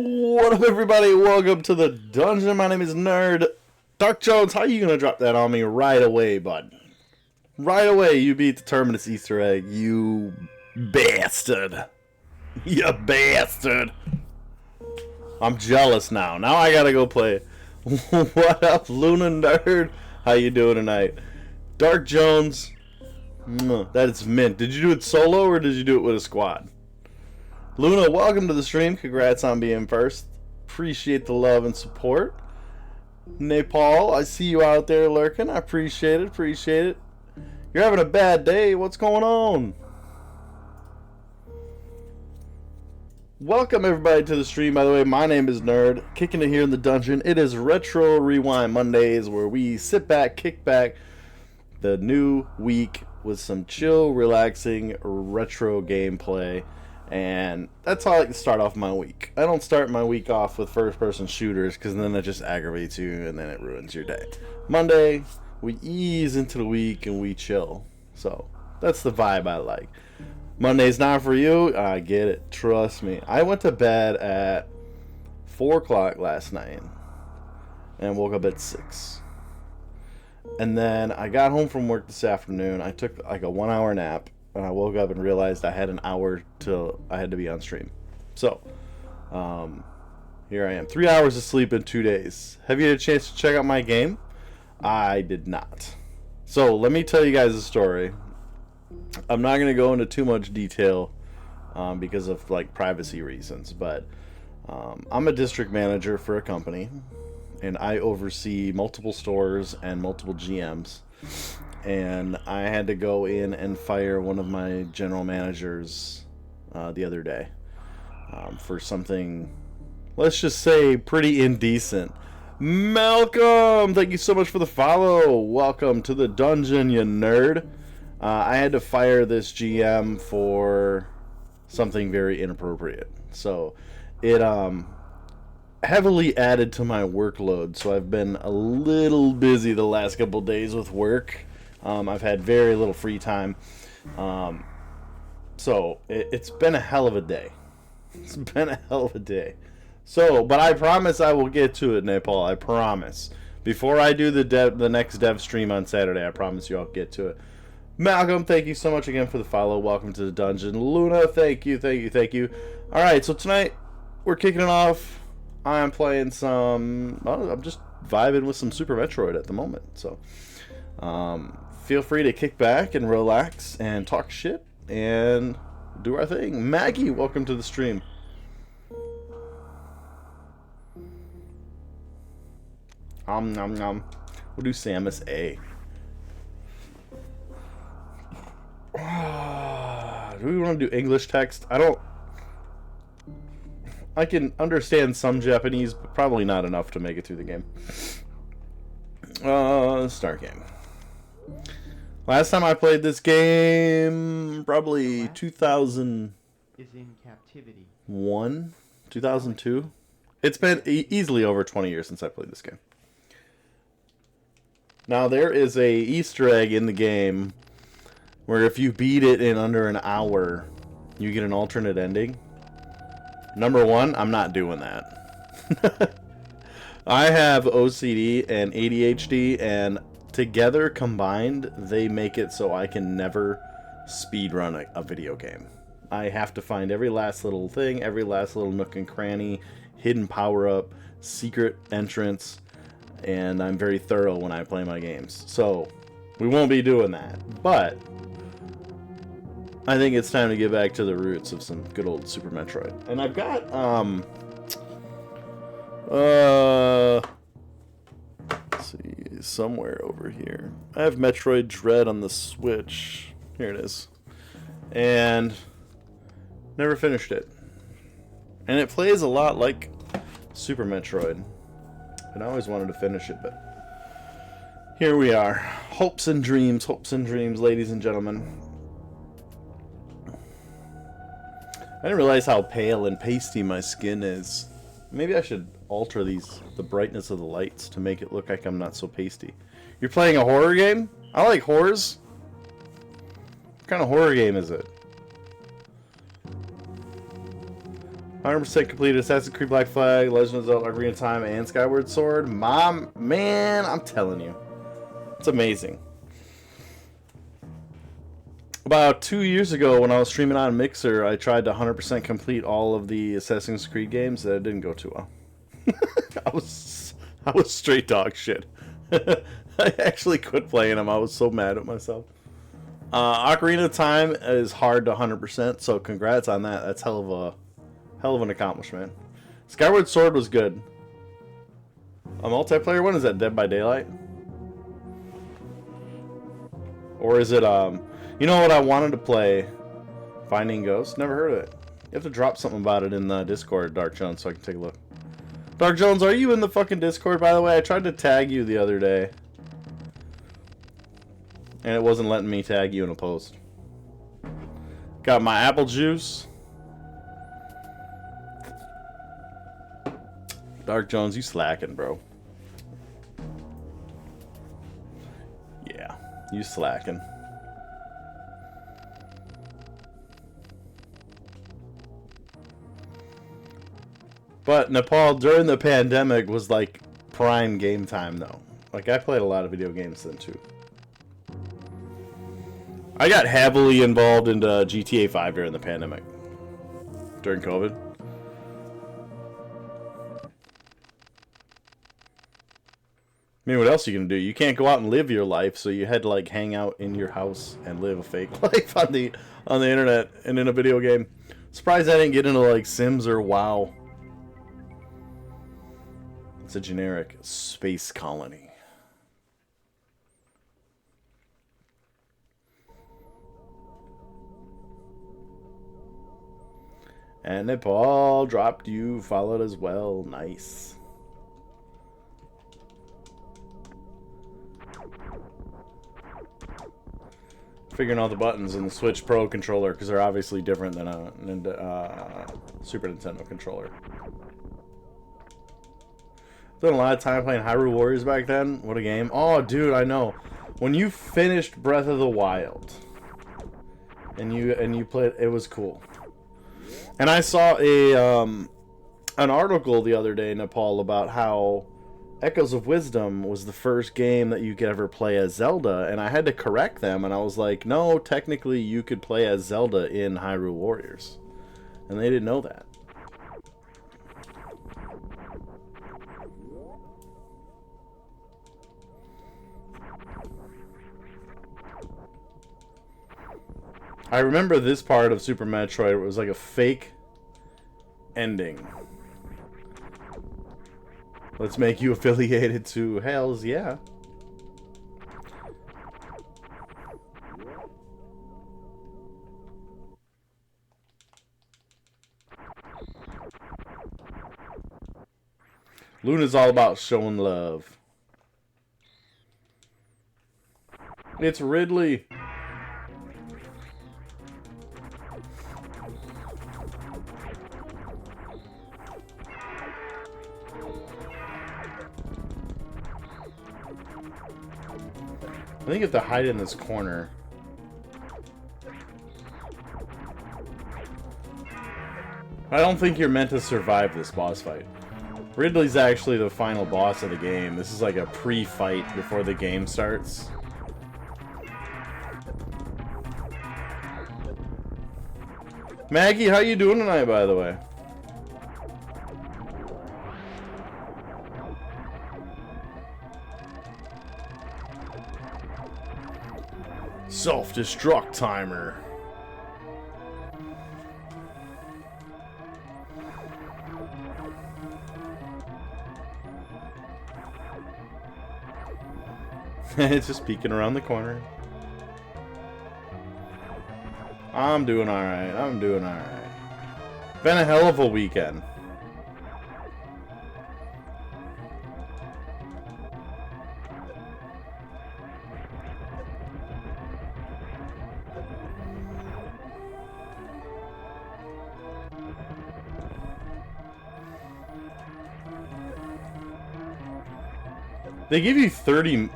What up, everybody? Welcome to the dungeon. My name is Nerd. Dark Jones, how are you gonna drop that on me right away, bud? Right away, you beat the Terminus Easter egg, you bastard. You bastard. I'm jealous now. Now I gotta go play. What up, Luna Nerd? How you doing tonight? Dark Jones, that is mint. Did you do it solo or did you do it with a squad? Luna, welcome to the stream. Congrats on being first. Appreciate the love and support. Nepal, I see you out there lurking. I appreciate it. Appreciate it. You're having a bad day. What's going on? Welcome everybody to the stream. By the way, my name is Nerd. Kicking it here in the dungeon. It is Retro Rewind Mondays, where we sit back, kick back the new week with some chill, relaxing retro gameplay. And that's how I like to start off my week. I don't start my week off with first-person shooters because then that just aggravates you and then it ruins your day. Monday, we ease into the week and we chill. So that's the vibe I like. Monday's not for you. I get it. Trust me. I went to bed at 4 o'clock last night and woke up at 6. And then I got home from work this afternoon. I took like a 1-hour nap. And I woke up and realized I had an hour till I had to be on stream. So, here I am. 3 hours of sleep in 2 days. Have you had a chance to check out my game? I did not. So, let me tell you guys a story. I'm not going to go into too much detail because of like privacy reasons. But I'm a district manager for a company. And I oversee multiple stores and multiple GMs. And I had to go in and fire one of my general managers the other day for something, let's just say, pretty indecent. Malcolm, thank you so much for the follow. Welcome to the dungeon, you nerd. I had to fire this GM for something very inappropriate. So it heavily added to my workload. So I've been a little busy the last couple days with work. I've had very little free time. So it's been a hell of a day. It's been a hell of a day. So, but I promise I will get to it, Nepal. I promise. Before I do the next dev stream on Saturday, I promise you I'll get to it. Malcolm, thank you so much again for the follow. Welcome to the dungeon. Luna, thank you. Alright, so tonight we're kicking it off. I'm playing some... I'm just vibing with some Super Metroid at the moment. So, feel free to kick back and relax and talk shit and do our thing. Maggie, welcome to the stream. Nom nom. We'll do Samus A. Do we want to do English text? I can understand some Japanese, but probably not enough to make it through the game. Start game. Last time I played this game, probably 2001, 2002. It's been easily over 20 years since I played this game. Now, there is a Easter egg in the game where if you beat it in under an hour, you get an alternate ending. Number one, I'm not doing that. I have OCD and ADHD, and together combined, they make it so I can never speedrun a video game. I have to find every last little thing, every last little nook and cranny, hidden power-up, secret entrance, and I'm very thorough when I play my games. So, we won't be doing that. But I think it's time to get back to the roots of some good old Super Metroid. And I've got, let's see, somewhere over here. I have Metroid Dread on the Switch. Here it is. And never finished it. And it plays a lot like Super Metroid. And I always wanted to finish it, but here we are. Hopes and dreams, ladies and gentlemen. I didn't realize how pale and pasty my skin is. Maybe I should alter the brightness of the lights to make it look like I'm not so pasty. You're playing a horror game? I like horrors. What kind of horror game is it? 100% completed Assassin's Creed Black Flag, Legend of Zelda Ocarina of Time, and Skyward Sword. Man, I'm telling you. It's amazing. About 2 years ago, when I was streaming on Mixer, I tried to 100% complete all of the Assassin's Creed games. That didn't go too well. I was straight dog shit. I actually quit playing them. I was so mad at myself. Ocarina of Time is hard to 100%, so congrats on that. That's hell of an accomplishment. Skyward Sword was good. A multiplayer one? Is that Dead by Daylight? Or is it you know what I wanted to play? Finding Ghosts? Never heard of it. You have to drop something about it in the Discord, Dark Jones, so I can take a look. Dark Jones, are you in the fucking Discord, by the way? I tried to tag you the other day. And it wasn't letting me tag you in a post. Got my apple juice. Dark Jones, you slacking, bro. Yeah, you slacking. But Nepal during the pandemic was like prime game time though. Like I played a lot of video games then too. I got heavily involved into GTA 5 during the pandemic. During COVID. I mean, what else are you gonna do? You can't go out and live your life, so you had to like hang out in your house and live a fake life on the internet and in a video game. Surprised I didn't get into like Sims or WoW. It's a generic space colony. And Nepal dropped you, followed as well. Nice. Figuring out the buttons in the Switch Pro controller because they're obviously different than a Super Nintendo controller. Spent a lot of time playing Hyrule Warriors back then. What a game. Oh, dude, I know. When you finished Breath of the Wild and you played, it was cool. And I saw an article the other day, Nepal, about how Echoes of Wisdom was the first game that you could ever play as Zelda, and I had to correct them, and I was like, no, technically you could play as Zelda in Hyrule Warriors. And they didn't know that. I remember this part of Super Metroid where it was like a fake ending. Let's make you affiliated to Hells, yeah. Luna's all about showing love. It's Ridley. I think you have to hide in this corner. I don't think you're meant to survive this boss fight. Ridley's actually the final boss of the game. This is like a pre-fight before the game starts. Maggie, how you doing tonight, by the way? Self-destruct timer. It's just peeking around the corner. I'm doing alright. I'm doing alright. Been a hell of a weekend. They give you 30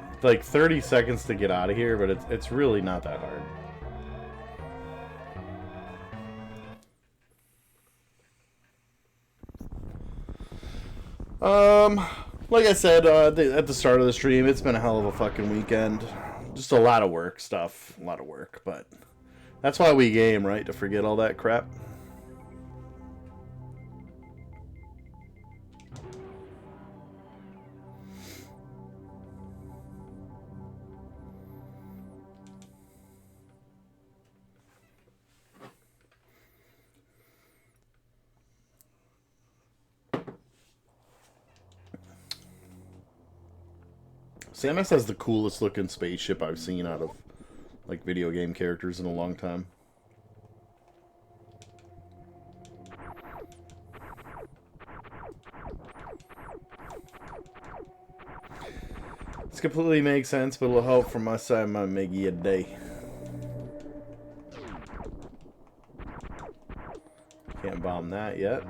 seconds to get out of here, but it's really not that hard. Um, like I said at the start of the stream, it's been a hell of a fucking weekend. Just a lot of work stuff, a lot of work, but that's why we game, right? To forget all that crap. Samus has the coolest looking spaceship I've seen out of like video game characters in a long time. This completely makes sense, but it'll help from my side. My Miggy a day. Can't bomb that yet.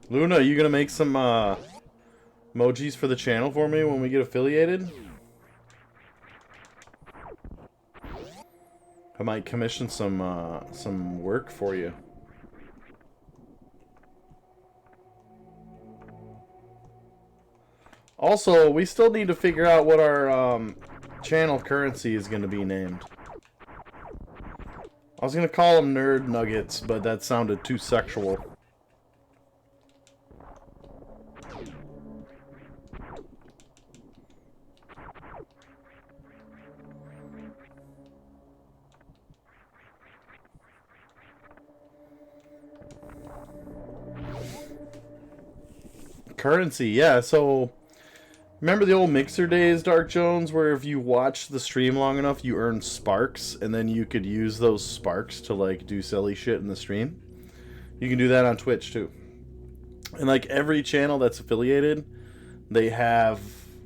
Luna, are you gonna make some emojis for the channel for me when we get affiliated? I might commission some work for you. Also, we still need to figure out what our channel currency is going to be named. I was going to call them Nerd Nuggets, but that sounded too sexual. Currency, yeah, so remember the old Mixer days, Dark Jones, where if you watch the stream long enough, you earn sparks, and then you could use those sparks to, like, do silly shit in the stream? You can do that on Twitch, too. And, like, every channel that's affiliated, they have,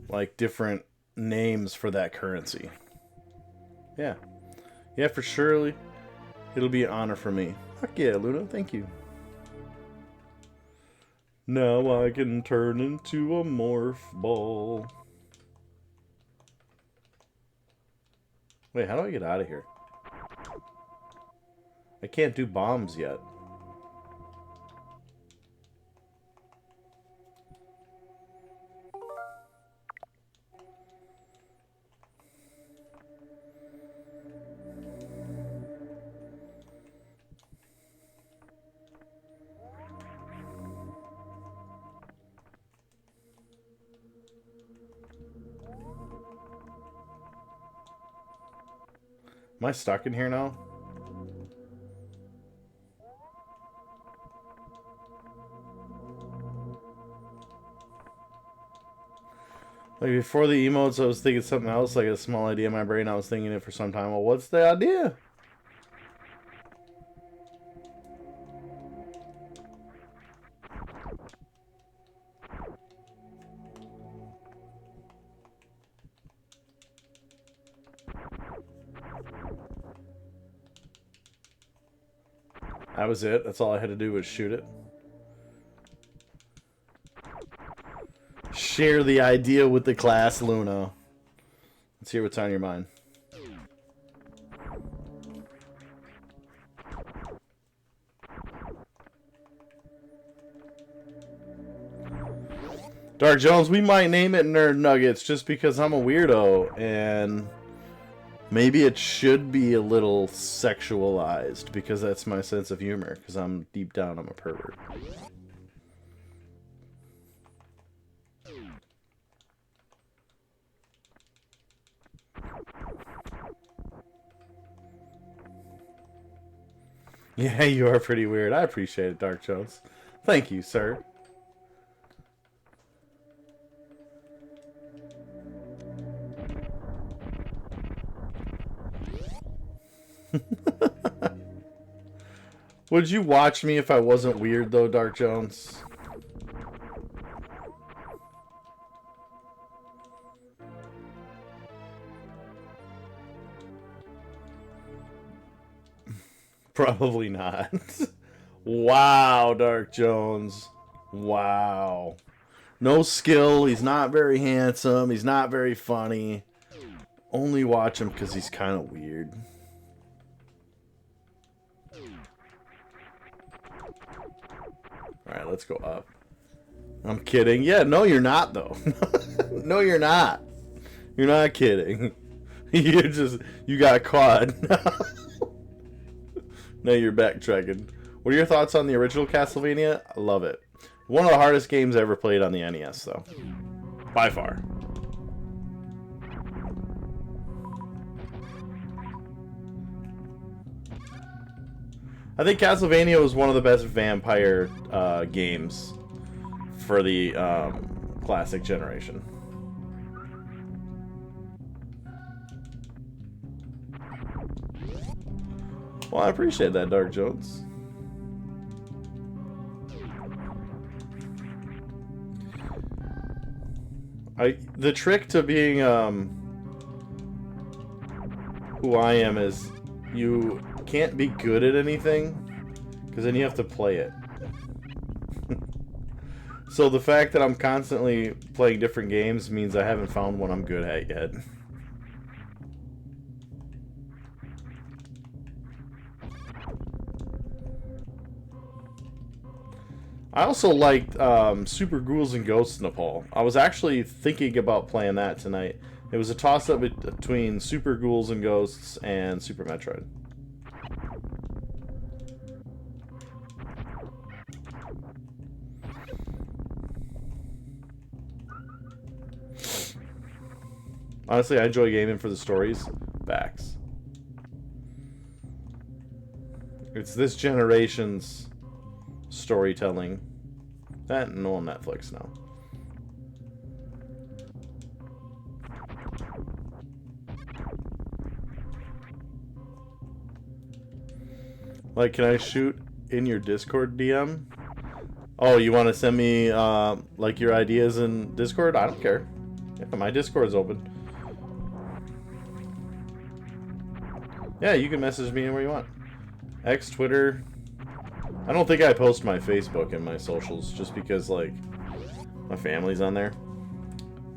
like, different names for that currency. Yeah. Yeah, for sure. It'll be an honor for me. Fuck yeah, Luna, thank you. Now I can turn into a morph ball. Wait, how do I get out of here? I can't do bombs yet. Am I stuck in here now? Like, before the emotes, I was thinking something else, like a small idea in my brain. I was thinking it for some time. Well, what's the idea? That was it. That's all I had to do was shoot it. Share the idea with the class, Luna. Let's hear what's on your mind. Dark Jones, we might name it Nerd Nuggets just because I'm a weirdo, and maybe it should be a little sexualized because that's my sense of humor, because I'm deep down, I'm a pervert. Yeah, you are pretty weird. I appreciate it, Dark Jones. Thank you, sir. Would you watch me if I wasn't weird, though, Dark Jones? Probably not. Wow, Dark Jones. Wow. No skill. He's not very handsome. He's not very funny. Only watch him because he's kind of weird. Alright, let's go up. I'm kidding. Yeah, no, you're not, though. No, you're not. You're not kidding. You got caught. Now you're backtracking. What are your thoughts on the original Castlevania? I love it. One of the hardest games I ever played on the NES, though. By far. I think Castlevania was one of the best vampire games for the classic generation. Well, I appreciate that, Dark Jones. The trick to being who I am is you can't be good at anything because then you have to play it. So the fact that I'm constantly playing different games means I haven't found one I'm good at yet. I also liked Super Ghouls and Ghosts Nepal. I was actually thinking about playing that tonight. It was a toss-up between Super Ghouls and Ghosts and Super Metroid. Honestly, I enjoy gaming for the stories. Facts. It's this generation's storytelling. That and on Netflix now. Like, can I shoot in your Discord DM? Oh, you want to send me like your ideas in Discord? I don't care. Yeah, my Discord's open. Yeah, you can message me anywhere you want. X, Twitter. I don't think I post my Facebook and my socials just because, like, my family's on there.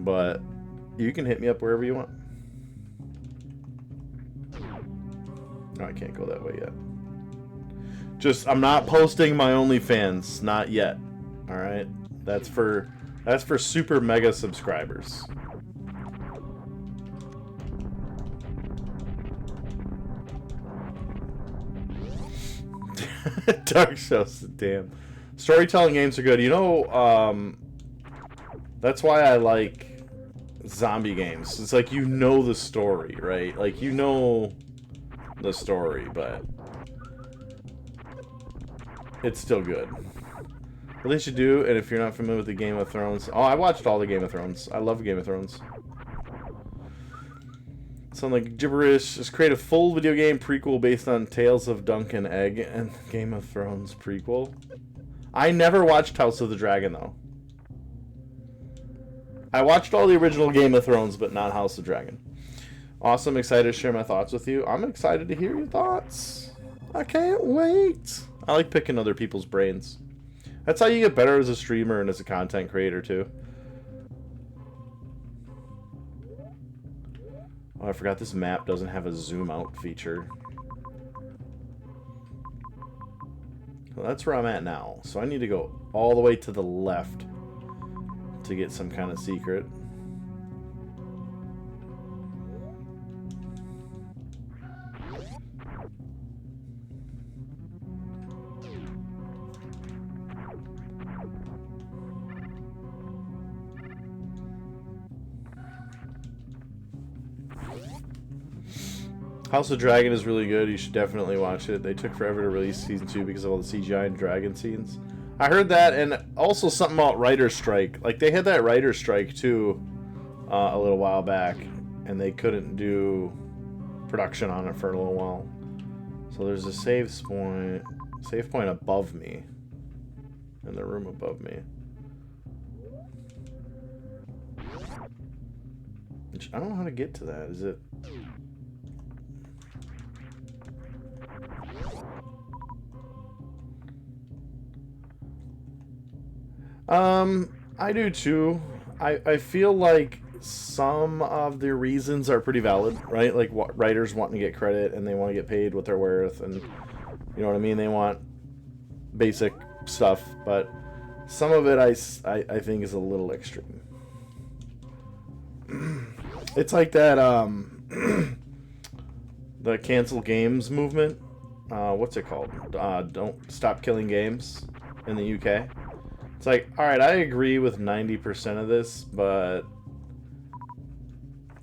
But you can hit me up wherever you want. No, I can't go that way yet. Just, I'm not posting my OnlyFans. Not yet. Alright? That's for super mega subscribers. Dark shows, damn. Storytelling games are good. You know, that's why I like zombie games. It's like you know the story, right? Like you know the story, but it's still good. At least you do, and if you're not familiar with the Game of Thrones... Oh, I watched all the Game of Thrones. I love Game of Thrones. Sound like gibberish. Just create a full video game prequel based on Tales of Dunk and Egg and Game of Thrones prequel. I never watched House of the Dragon, though. I watched all the original Game of Thrones, but not House of the Dragon. Awesome. Excited to share my thoughts with you. I'm excited to hear your thoughts. I can't wait. I like picking other people's brains. That's how you get better as a streamer and as a content creator, too. Oh, I forgot this map doesn't have a zoom out feature. Well, that's where I'm at now. So I need to go all the way to the left to get some kind of secret. House of Dragon is really good. You should definitely watch it. They took forever to release season 2 because of all the CGI and dragon scenes. I heard that, and also something about writer's strike. Like, they had that writer's strike, too, a little while back, and they couldn't do production on it for a little while. So there's a save point above me, in the room above me. Which, I don't know how to get to that. Is it... I do too. I feel like some of the reasons are pretty valid, right? Like writers wanting to get credit and they want to get paid what they're worth, and you know what I mean. They want basic stuff, but some of it I think is a little extreme. It's like that the cancel games movement. What's it called? Don't stop killing games in the UK. It's like, all right, I agree with 90% of this, but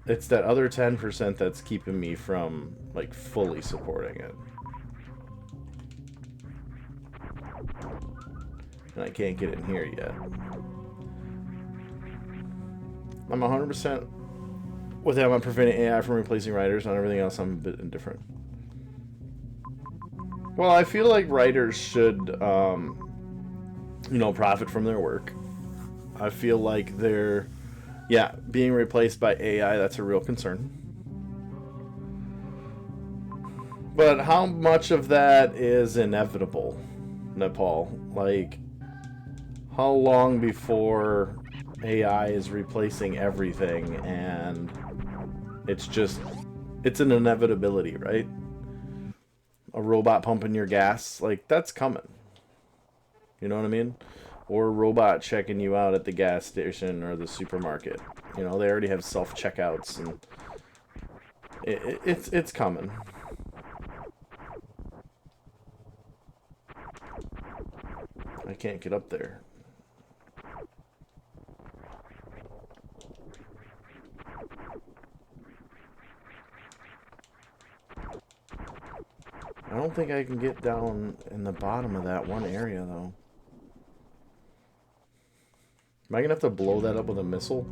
it's that other 10% that's keeping me from like fully supporting it. And I can't get in here yet. I'm 100% with them on preventing AI from replacing writers. On everything else, I'm a bit indifferent. Well, I feel like writers should, you know, profit from their work. I feel like they're, yeah, being replaced by AI, that's a real concern. But how much of that is inevitable, Nepal? Like, how long before AI is replacing everything and it's just, it's an inevitability, right? A robot pumping your gas, like, that's coming. You know what I mean? Or a robot checking you out at the gas station or the supermarket. You know, they already have self-checkouts, and it's coming. I can't get up there. I don't think I can get down in the bottom of that one area, though. Am I gonna have to blow that up with a missile?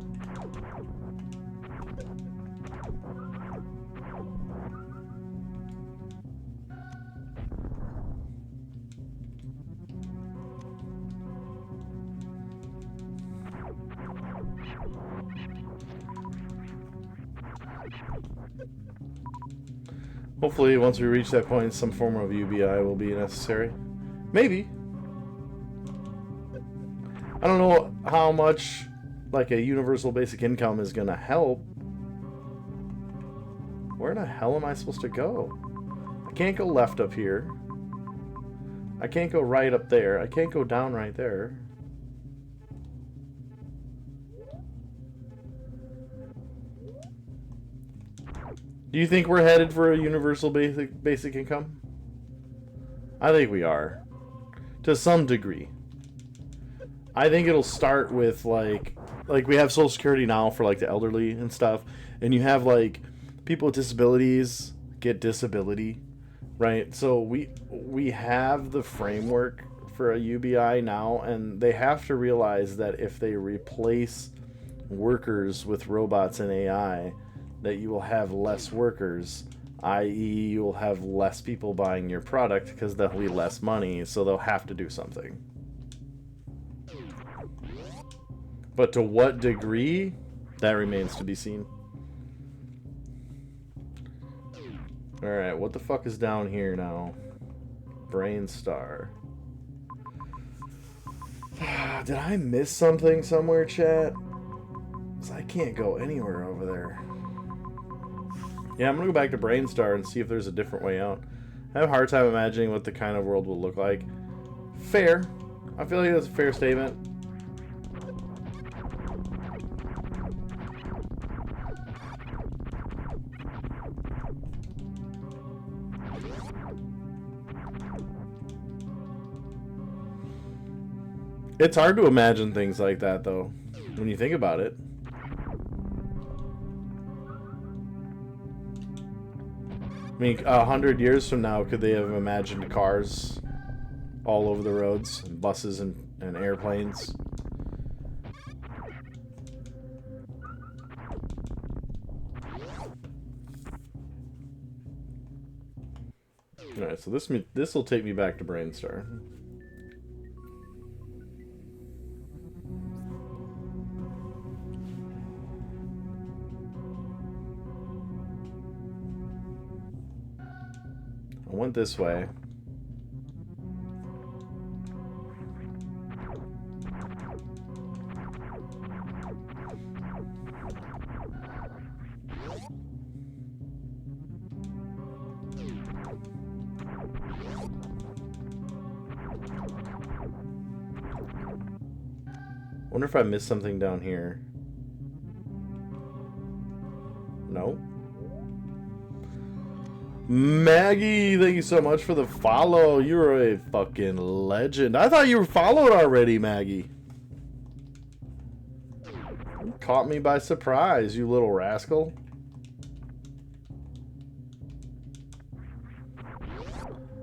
Hopefully, once we reach that point, some form of UBI will be necessary. Maybe. I don't know how much, like, a universal basic income is gonna help. Where the hell am I supposed to go? I can't go left up here. I can't go right up there. I can't go down right there. Do you think we're headed for a universal basic income? I think we are. To some degree. I think it'll start with like we have Social Security now for like the elderly and stuff, and you have like people with disabilities get disability, right? So we have the framework for a UBI now, and they have to realize that if they replace workers with robots and AI, that you will have less workers, i.e. you will have less people buying your product because there'll be less money, so they'll have to do something. But to what degree, that remains to be seen. Alright, what the fuck is down here now? Brainstar. Did I miss something somewhere, chat? Because I can't go anywhere over there. Yeah, I'm gonna go back to Brainstar and see if there's a different way out. I have a hard time imagining what the kind of world will look like. Fair. I feel like that's a fair statement. It's hard to imagine things like that, though, when you think about it. I mean, 100 years from now, could they have imagined cars all over the roads, and buses and airplanes? Alright, so this will take me back to Brainstar. I went this way. Wonder if I missed something down here. No. Maggie, thank you so much for the follow. You're a fucking legend. I thought you were followed already, Maggie. You caught me by surprise, you little rascal.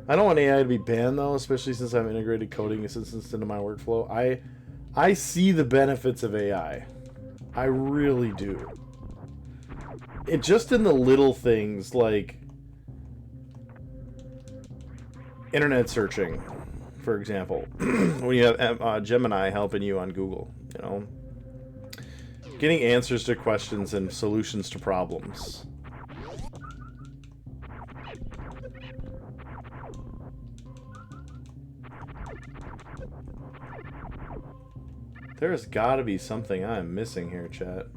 I don't want AI to be banned though, especially since I've integrated coding assistance into my workflow. I see the benefits of AI. I really do. It just in the little things like internet searching, for example, when you have Gemini helping you on Google, you know, getting answers to questions and solutions to problems. There's got to be something I'm missing here, chat.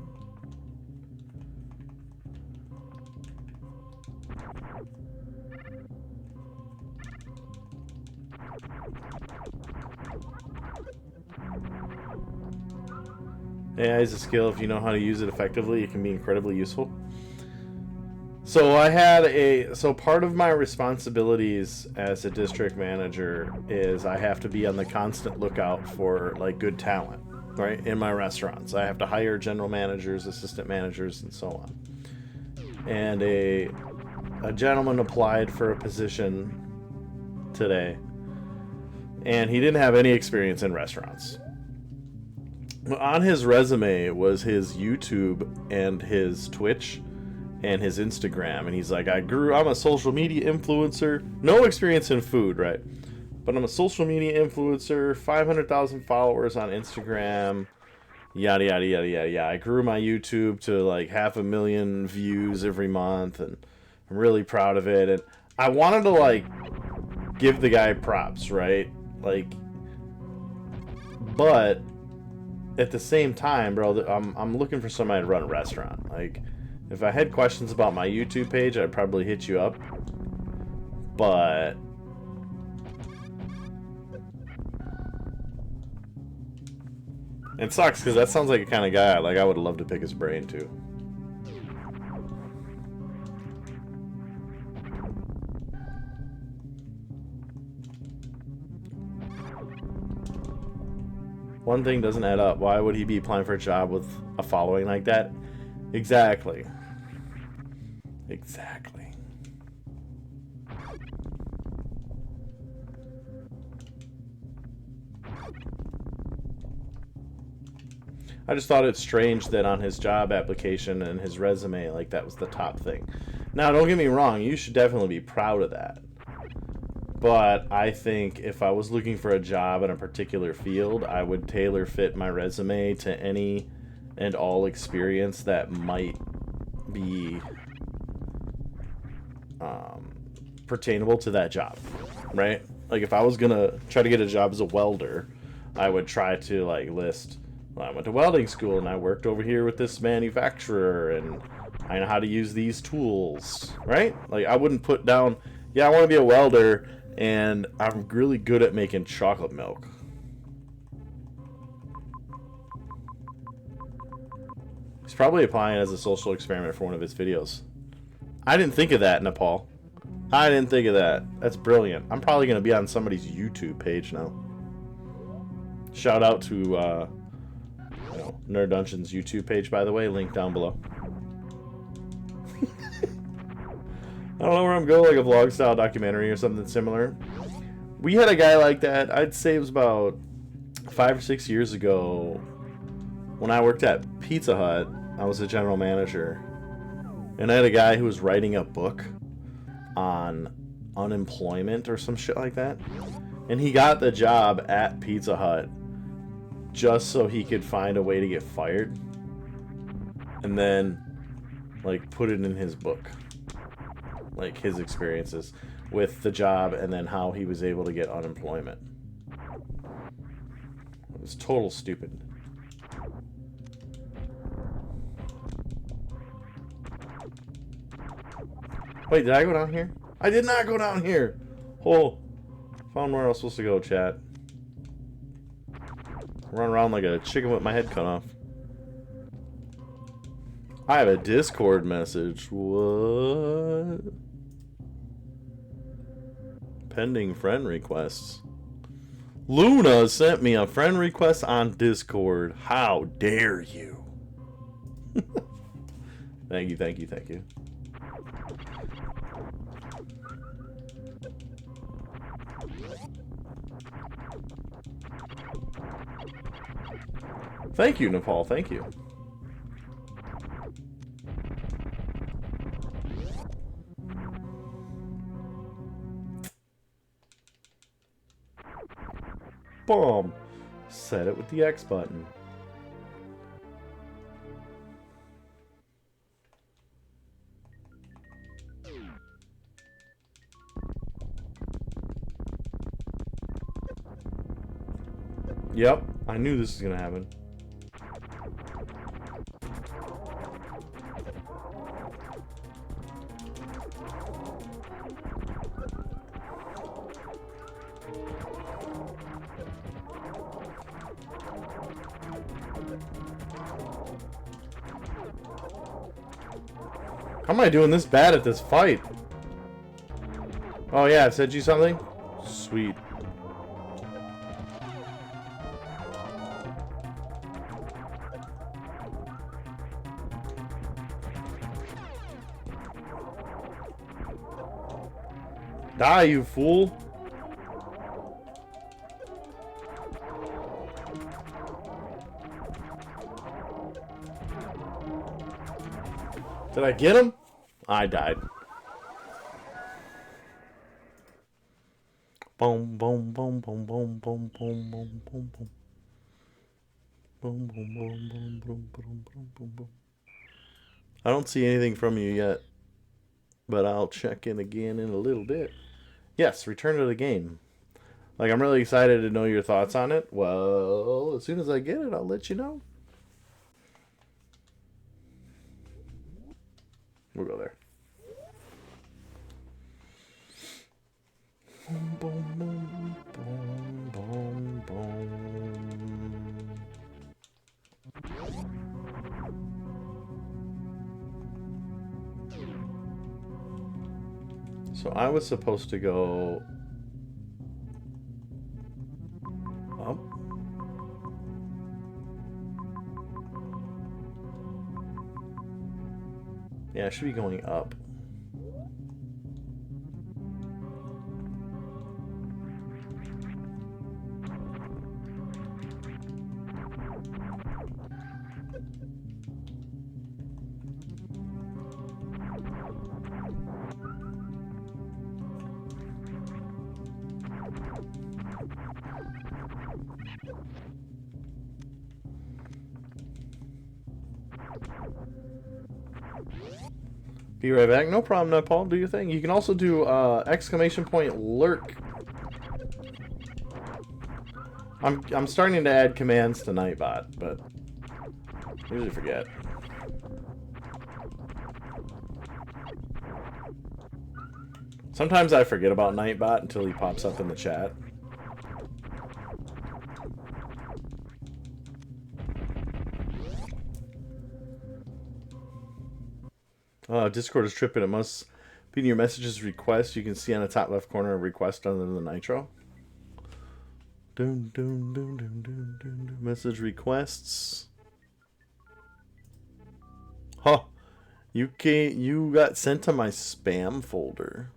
AI is a skill. If you know how to use it effectively, it can be incredibly useful. So I had so part of my responsibilities as a district manager is I have to be on the constant lookout for like good talent, right? In my restaurants. I have to hire general managers, assistant managers, and so on. And a gentleman applied for a position today, and he didn't have any experience in restaurants. On his resume was his YouTube and his Twitch and his Instagram, and he's like, I'm a social media influencer, no experience in food, right? But I'm a social media influencer, 500,000 followers on Instagram, yada yada yada yada yada. I grew my YouTube to like 500,000 views every month, and I'm really proud of it. And I wanted to like give the guy props, right? Like, but at the same time, bro, I'm looking for somebody to run a restaurant. Like, if I had questions about my YouTube page, I'd probably hit you up. But it sucks because that sounds like a kind of guy like I would love to pick his brain too. One thing doesn't add up. Why would he be applying for a job with a following like that? Exactly. Exactly. I just thought it's strange that on his job application and his resume, like, that was the top thing. Now, don't get me wrong, you should definitely be proud of that. But I think if I was looking for a job in a particular field, I would tailor fit my resume to any and all experience that might be pertainable to that job, right? Like, if I was gonna try to get a job as a welder, I would try to like list, well, I went to welding school and I worked over here with this manufacturer and I know how to use these tools, right? Like, I wouldn't put down, yeah, I want to be a welder and I'm really good at making chocolate milk. He's probably applying as a social experiment for one of his videos. I didn't think of that, Nepal. I didn't think of that. That's brilliant. I'm probably going to be on somebody's YouTube page now. Shout out to Nerd Dungeon's YouTube page, by the way. Link down below. I don't know where I'm going, like a vlog style documentary or something similar. We had a guy like that, I'd say it was about 5 or 6 years ago when I worked at Pizza Hut. I was a general manager. And I had a guy who was writing a book on unemployment or some shit like that. And he got the job at Pizza Hut just so he could find a way to get fired. And then, like, put it in his book. Like, his experiences with the job and then how he was able to get unemployment. It was total stupid. Wait, did I go down here? I did not go down here! Oh, found where I was supposed to go, chat. Run around like a chicken with my head cut off. I have a Discord message. What? Pending friend requests. Luna sent me a friend request on Discord. How dare you? Thank you, thank you, thank you. Thank you, Nepal. Thank you. Boom. Set it with the X button. Yep, I knew this was gonna happen. How am I doing this bad at this fight? Oh yeah, I said you something? Sweet. Die, you fool! Did I get him? I died. Boom, boom, boom, boom, boom, boom, boom, boom, boom, boom. Boom, boom, boom, boom, boom, boom, boom, boom, boom. I don't see anything from you yet, but I'll check in again in a little bit. Yes, return to the game. Like, I'm really excited to know your thoughts on it. Well, as soon as I get it, I'll let you know. We'll go there. Boom, boom, boom, boom, boom, boom. So I was supposed to go up. Yeah, I should be going up. Be right back. No problem, Nepal. Do your thing. You can also do exclamation point lurk. I'm starting to add commands to Nightbot, but I usually forget. Sometimes I forget about Nightbot until he pops up in the chat. Discord is tripping. It must be in your messages request. You can see on the top left corner a request under the Nitro. Dun, dun, dun, dun, dun, dun, dun. Message requests. Huh. You got sent to my spam folder.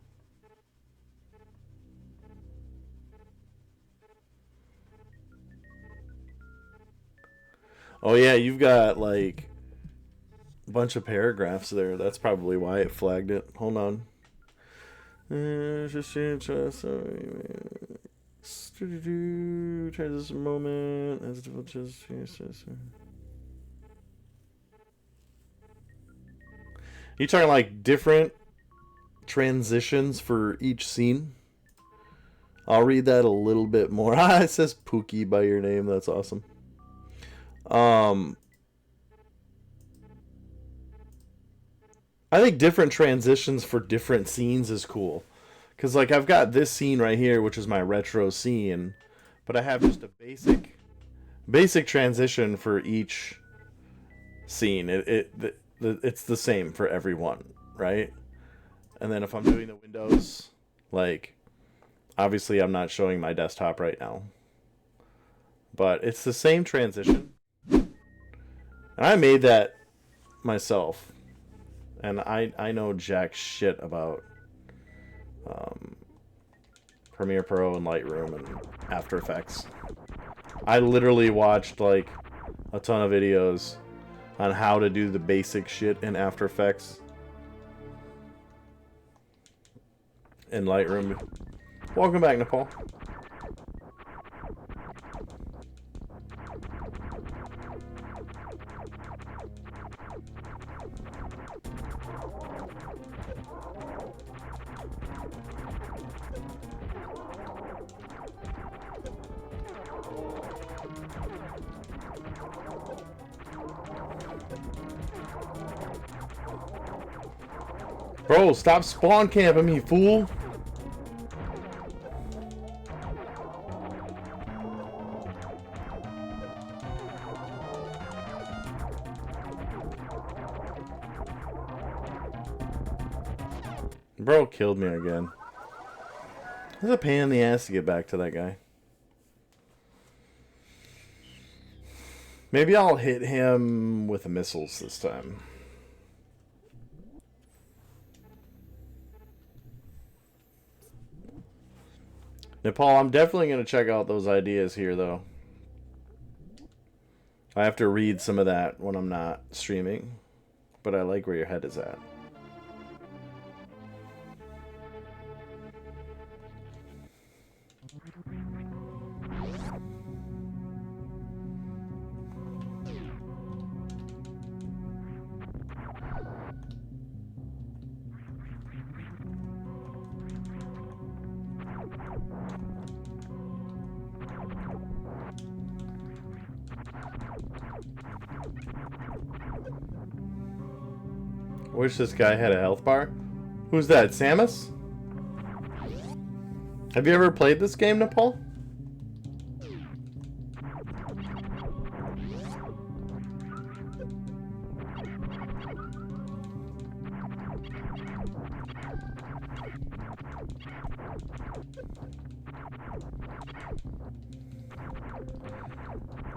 Oh yeah, you've got like bunch of paragraphs there. That's probably why it flagged it. Hold on. Transition moment. You talking like different transitions for each scene? I'll read that a little bit more. It says Pookie by your name. That's awesome. I think different transitions for different scenes is cool. Because, like, I've got this scene right here, which is my retro scene. But I have just a basic transition for each scene. It's the same for everyone, right? And then if I'm doing the windows, like, obviously I'm not showing my desktop right now, but it's the same transition. And I made that myself, and I know jack shit about Premiere Pro and Lightroom and After Effects. I literally watched like a ton of videos on how to do the basic shit in After Effects and Lightroom. Welcome back, Nepal. Bro, stop spawn camping me, fool! Bro killed me again. It's a pain in the ass to get back to that guy. Maybe I'll hit him with the missiles this time. Nepal, I'm definitely going to check out those ideas here, though. I have to read some of that when I'm not streaming, but I like where your head is at. Wish this guy had a health bar. Who's that, Samus? Have you ever played this game, Nepal?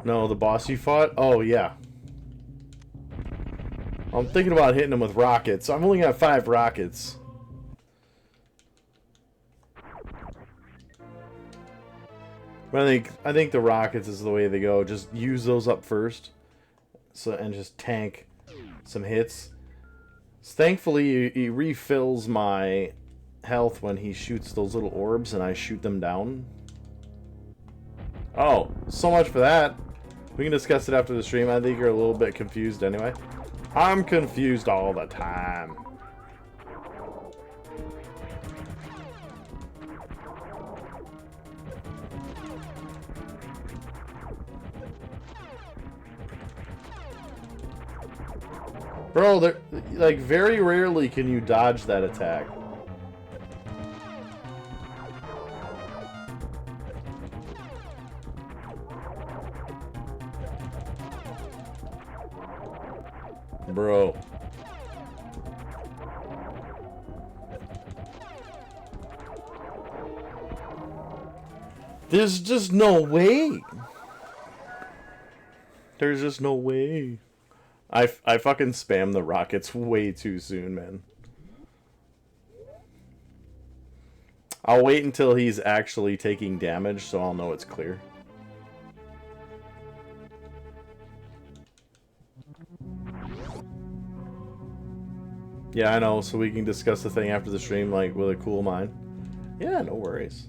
No, the boss you fought? Oh, yeah. I'm thinking about hitting him with rockets. I've only got 5 rockets. But I think the rockets is the way they go. Just use those up first, and just tank some hits. So thankfully, he refills my health when he shoots those little orbs, and I shoot them down. Oh, so much for that. We can discuss it after the stream. I think you're a little bit confused anyway. I'm confused all the time. Bro, like, very rarely can you dodge that attack. Bro. There's just no way. There's just no way. I fucking spammed the rockets way too soon, man. I'll wait until he's actually taking damage so I'll know it's clear. Yeah, I know, so we can discuss the thing after the stream, like, with a cool mind. Yeah, no worries.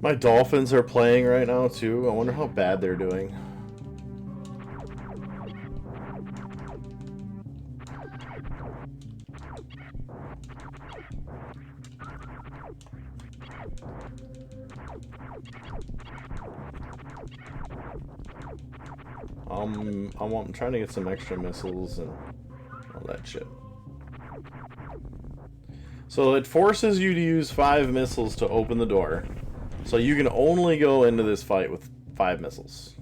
My Dolphins are playing right now, too. I wonder how bad they're doing. I'm trying to get some extra missiles and all that shit. So it forces you to use 5 missiles to open the door. So you can only go into this fight with 5 missiles.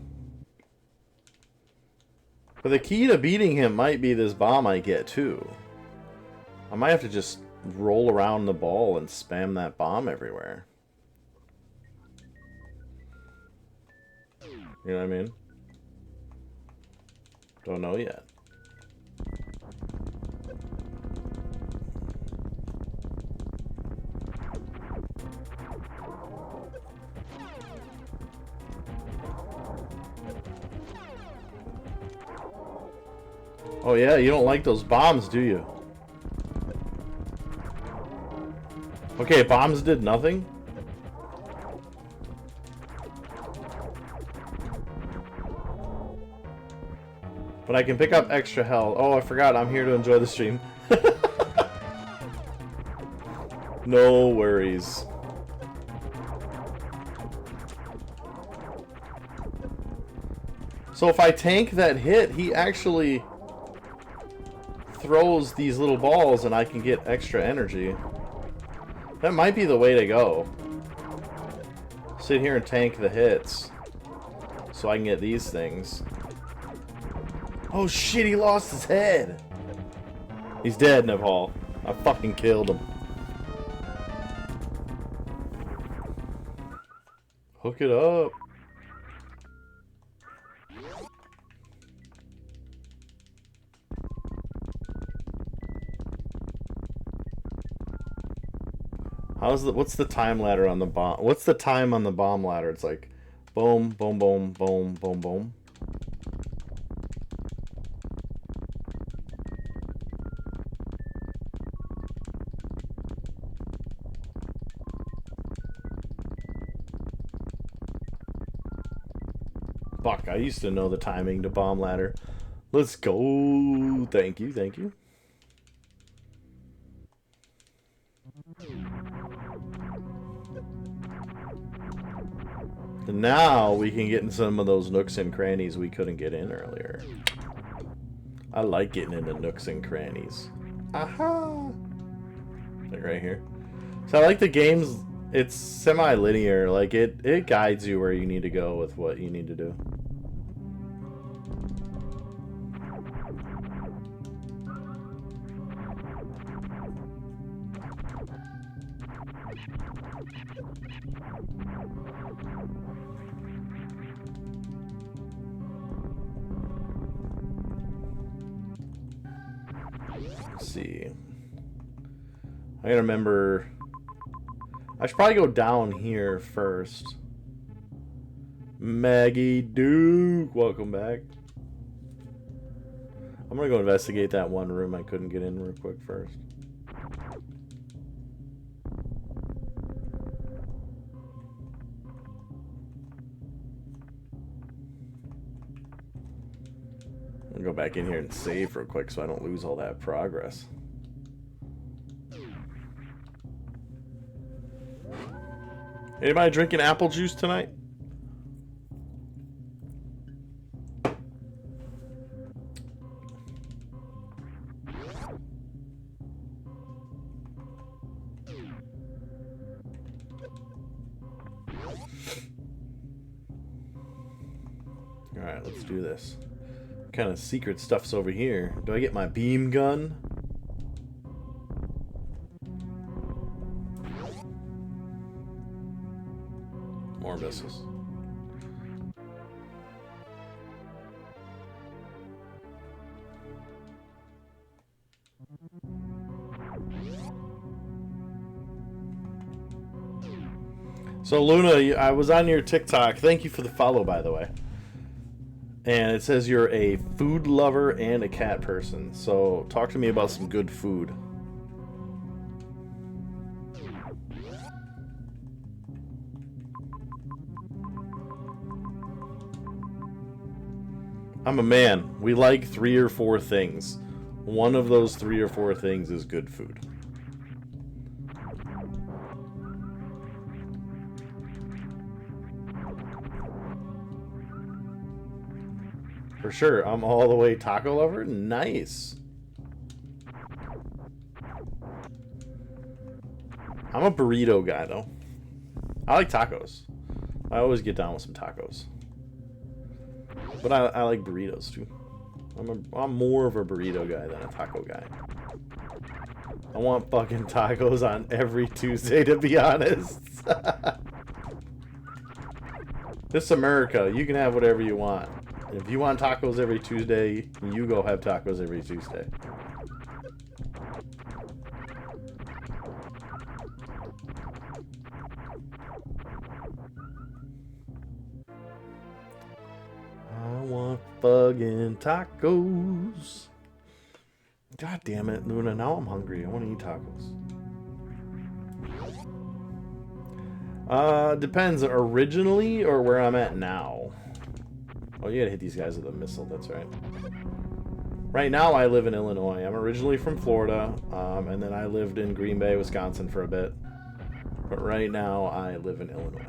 But the key to beating him might be this bomb I get too. I might have to just roll around the ball and spam that bomb everywhere. You know what I mean? Don't know yet. Oh yeah, you don't like those bombs, do you? Okay, bombs did nothing? But I can pick up extra health. Oh, I forgot, I'm here to enjoy the stream. No worries. So if I tank that hit, he actually throws these little balls and I can get extra energy. That might be the way to go. Sit here and tank the hits so I can get these things. Oh shit, he lost his head. He's dead, Nepal. I fucking killed him. Hook it up. What's the time ladder on the bomb? What's the time on the bomb ladder? It's like boom, boom, boom, boom, boom, boom. Fuck, I used to know the timing to bomb ladder. Let's go. Thank you, thank you. And now we can get in some of those nooks and crannies we couldn't get in earlier. I like getting into nooks and crannies. Aha! Like right here. So I like the games, it's semi-linear. Like it guides you where you need to go with what you need to do. See, I gotta remember. I should probably go down here first. Maggie Duke, welcome back. I'm gonna go investigate that one room I couldn't get in real quick first. I'm gonna go back in here and save real quick so I don't lose all that progress. Anybody drinking apple juice tonight? Alright, let's do this. What kind of secret stuff's over here? Do I get my beam gun? More missiles. So Luna, I was on your TikTok. Thank you for the follow, by the way. And it says you're a food lover and a cat person. So talk to me about some good food. I'm a man. We like 3 or 4 things. One of those 3 or 4 things is good food. For sure. I'm all the way taco lover. Nice. I'm a burrito guy, though. I like tacos. I always get down with some tacos. But I like burritos, too. I'm more of a burrito guy than a taco guy. I want fucking tacos on every Tuesday, to be honest. This is America. You can have whatever you want. If you want tacos every Tuesday, you go have tacos every Tuesday. I want fucking tacos. God damn it, Luna. Now I'm hungry. I want to eat tacos. Depends. Originally or where I'm at now? Oh, you gotta hit these guys with a missile. That's right. Right now, I live in Illinois. I'm originally from Florida, and then I lived in Green Bay, Wisconsin for a bit. But right now, I live in Illinois.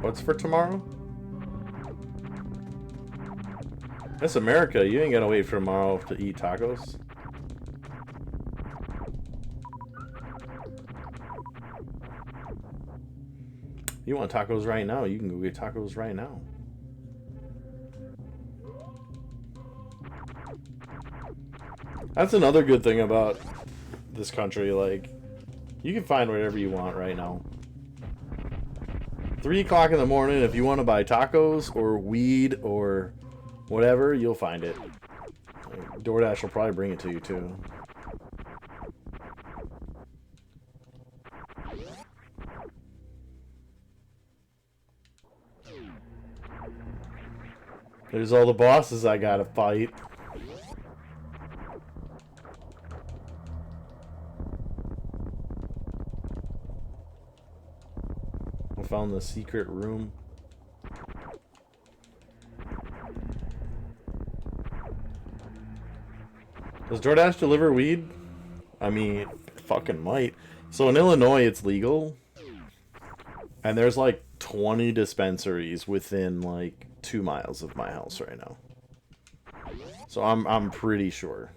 What's for tomorrow? That's America. You ain't gotta wait for tomorrow to eat tacos. You want tacos right now? You can go get tacos right now. That's another good thing about this country. Like, you can find whatever you want right now. 3 o'clock in the morning, if you want to buy tacos or weed or whatever, you'll find it. DoorDash will probably bring it to you too. There's all the bosses I gotta fight. I found the secret room. Does DoorDash deliver weed? I mean, fucking might. So in Illinois, it's legal. And there's like 20 dispensaries within like 2 miles of my house right now. So I'm pretty sure.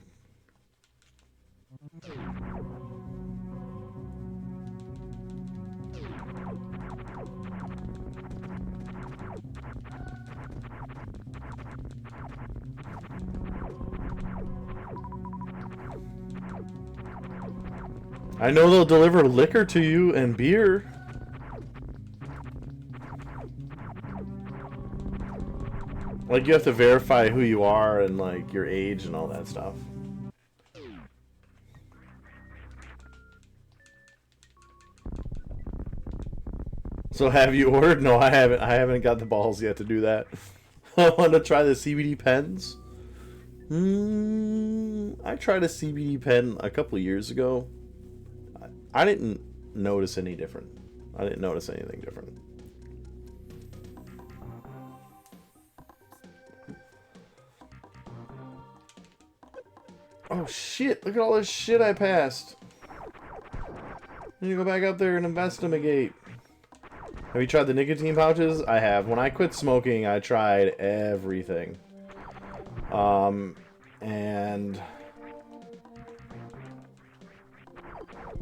I know they'll deliver liquor to you and beer. Like, you have to verify who you are and, like, your age and all that stuff. So have you ordered? No, I haven't. I haven't got the balls yet to do that. I want to try the CBD pens. I tried a CBD pen a couple years ago. I didn't notice any different. I didn't notice anything different. Oh shit, look at all this shit I passed. I need to go back up there and investigate. Have you tried the nicotine pouches? I have. When I quit smoking, I tried everything. And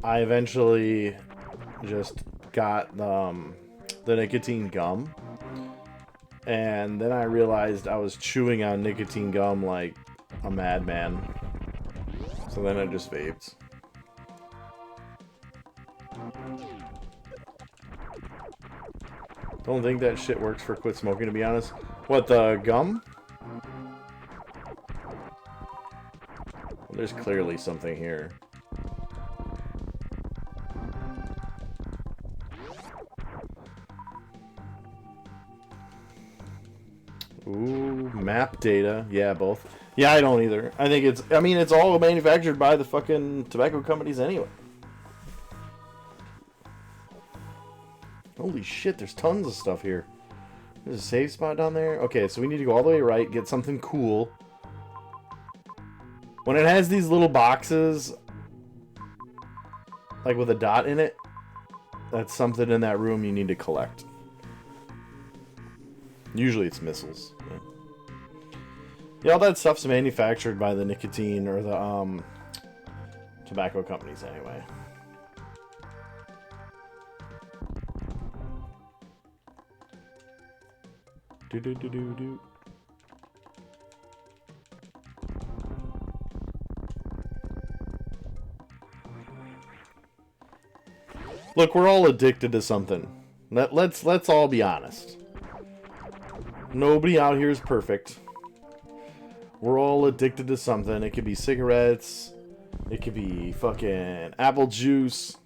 I eventually just got the nicotine gum. And then I realized I was chewing on nicotine gum like a madman. So then I just vaped. Don't think that shit works for quit smoking, to be honest. What, the gum? There's clearly something here. Ooh, map data. Yeah, both. Yeah, I don't either. I think it's, I mean, it's all manufactured by the fucking tobacco companies anyway. Holy shit, there's tons of stuff here. There's a save spot down there. Okay, so we need to go all the way right, get something cool, When it has these little boxes, like with a dot in it, that's something in that room you need to collect. Usually it's missiles. Yeah, all that stuff's manufactured by the nicotine or the tobacco companies anyway. Do do do do do. Look, we're all addicted to something. Let's all be honest. Nobody out here is perfect. We're all addicted to something. It could be cigarettes. It could be fucking apple juice.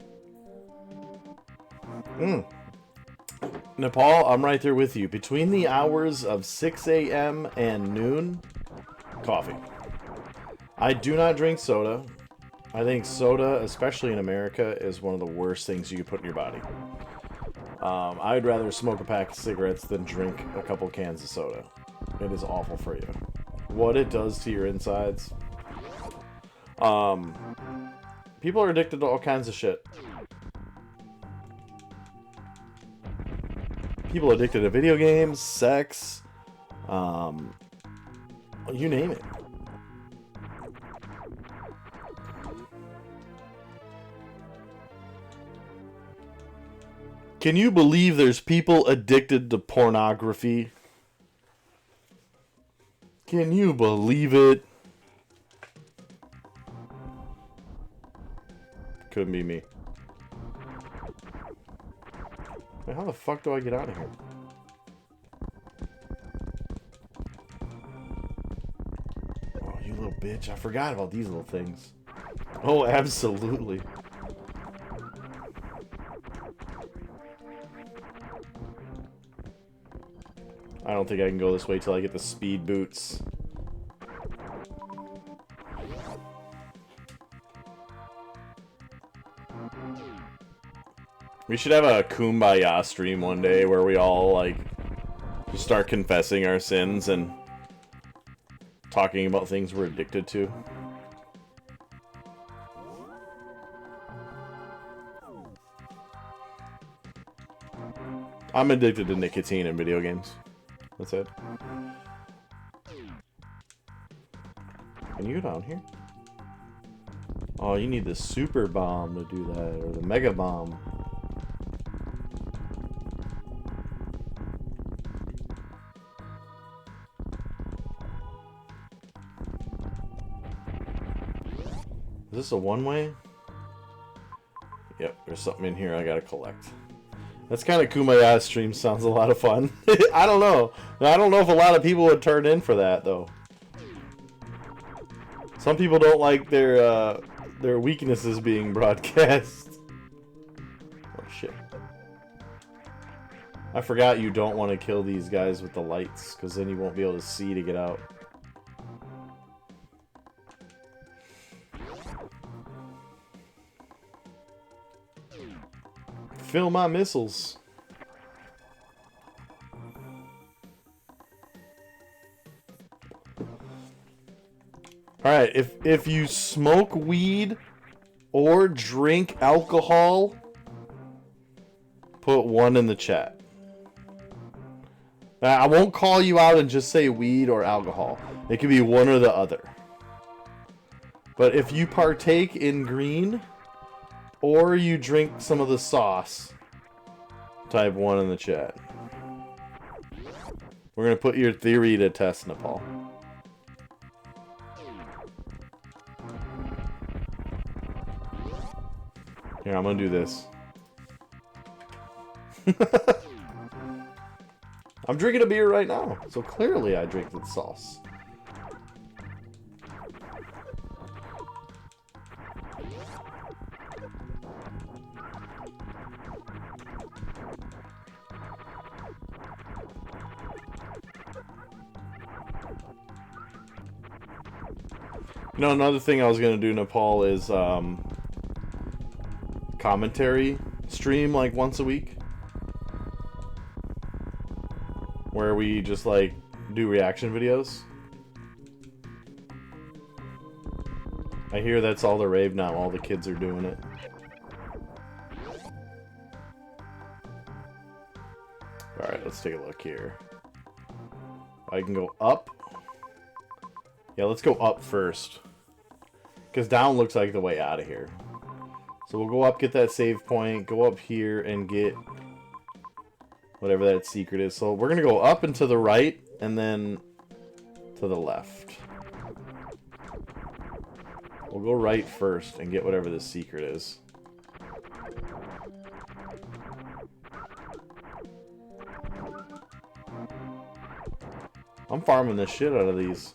Nepal, I'm right there with you. Between the hours of 6 a.m. and noon, coffee. I do not drink soda. I think soda, especially in America, is one of the worst things you can put in your body. I'd rather smoke a pack of cigarettes than drink a couple cans of soda. It is awful for you. What it does to your insides. People are addicted to all kinds of shit. People addicted to video games, sex, you name it. Can you believe there's people addicted to pornography? Can you believe it? Couldn't be me. Wait, how the fuck do I get out of here? Oh, you little bitch. I forgot about these little things. Oh, absolutely. I don't think I can go this way till I get the speed boots. We should have a Kumbaya stream one day where we all, like, just start confessing our sins and talking about things we're addicted to. I'm addicted to nicotine in video games. That's it. Can you go down here? Oh, you need the super bomb to do that, or the mega bomb. Is this a one-way? Yep, there's something in here I gotta collect. That's kind of Kumbaya stream sounds a lot of fun. I don't know. I don't know if a lot of people would turn in for that, though. Some people don't like their weaknesses being broadcast. Oh, shit. I forgot you don't want to kill these guys with the lights, because then you won't be able to see to get out. Fill my missiles. Alright, if you smoke weed or drink alcohol, put 1 in the chat. Now, I won't call you out and just say weed or alcohol. It could be one or the other. But if you partake in green, or you drink some of the sauce, type 1 in the chat. We're going to put your theory to test, Nepal. Here, I'm going to do this. I'm drinking a beer right now, so clearly I drink the sauce. You know, another thing I was going to do, Nepal, is commentary stream like once a week. Where we just like do reaction videos. I hear that's all the rave now. All the kids are doing it. Alright, let's take a look here. I can go up. Yeah, let's go up first. Because down looks like the way out of here. So we'll go up, get that save point, go up here, and get whatever that secret is. So we're going to go up and to the right, and then to the left. We'll go right first and get whatever this secret is. I'm farming the shit out of these.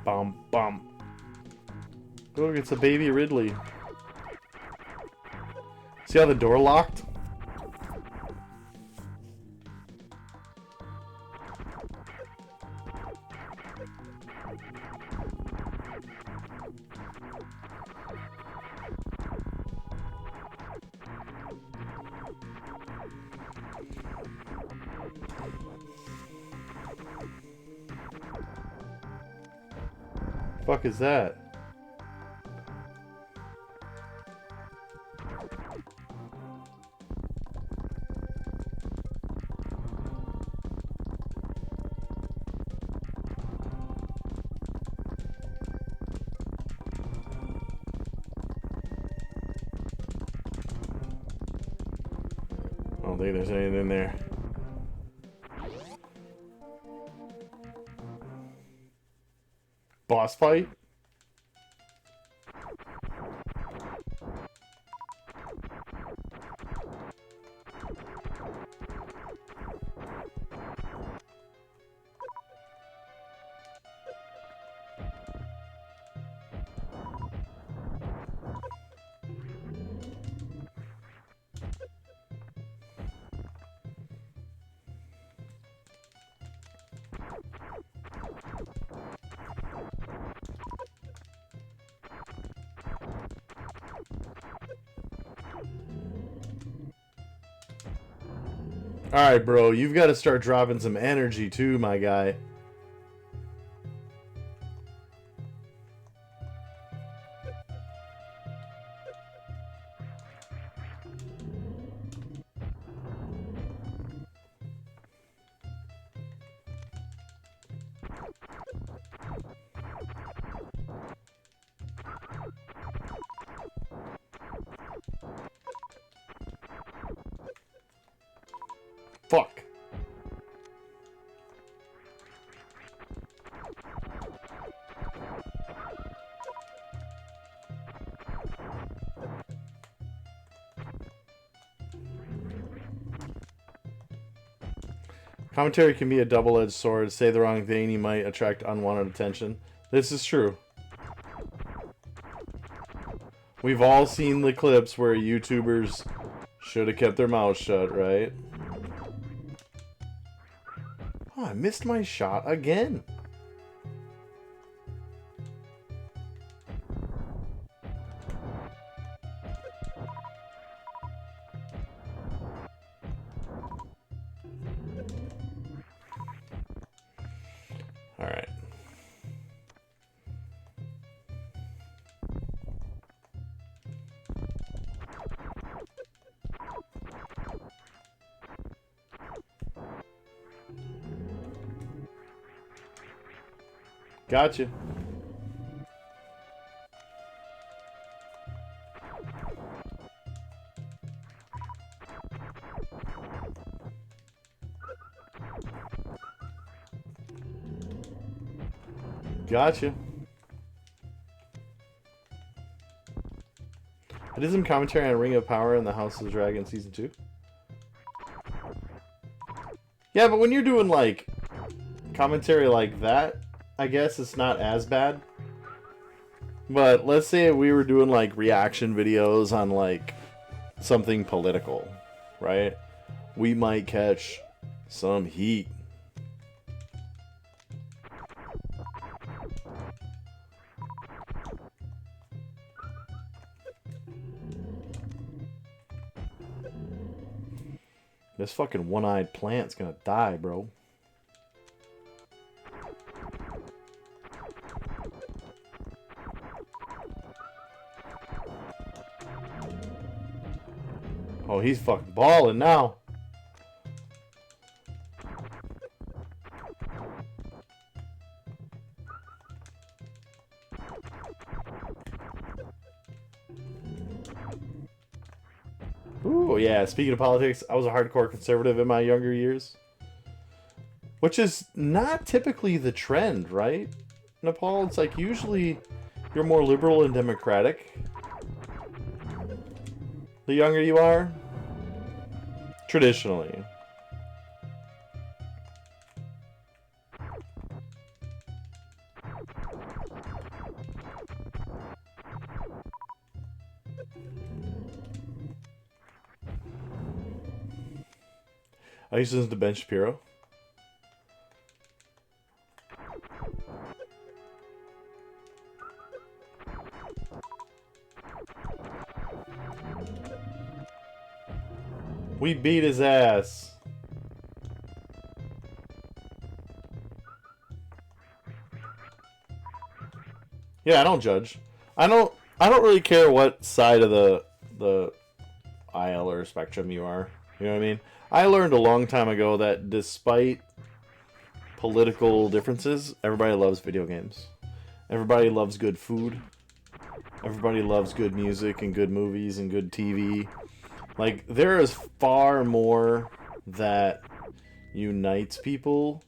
Bum, bum. Look, it's a baby Ridley. See how the door locked? Fuck is that? I don't think there's anything in there. Boss fight? Alright, bro, you've got to start dropping some energy too, my guy. Fuck. Commentary can be a double-edged sword. Say the wrong thing, you might attract unwanted attention. This is true. We've all seen the clips where YouTubers should have kept their mouth shut, right? Oh, I missed my shot again. All right. Gotcha. Gotcha. It is some commentary on Ring of Power and the House of the Dragon Season 2. Yeah, but when you're doing, like, commentary like that, I guess it's not as bad. But let's say we were doing like reaction videos on like something political, right? We might catch some heat. This fucking one-eyed plant's gonna die, bro. Oh, he's fucking balling now. Ooh, yeah, speaking of politics, I was a hardcore conservative in my younger years. Which is not typically the trend, right, Nepal? It's like usually you're more liberal and democratic the younger you are. Traditionally. I used to listen to Ben Shapiro. We beat his ass. Yeah, I don't judge. I don't really care what side of the aisle or spectrum you are. You know what I mean? I learned a long time ago that despite political differences, everybody loves video games. Everybody loves good food. Everybody loves good music and good movies and good TV. Like, there is far more that unites people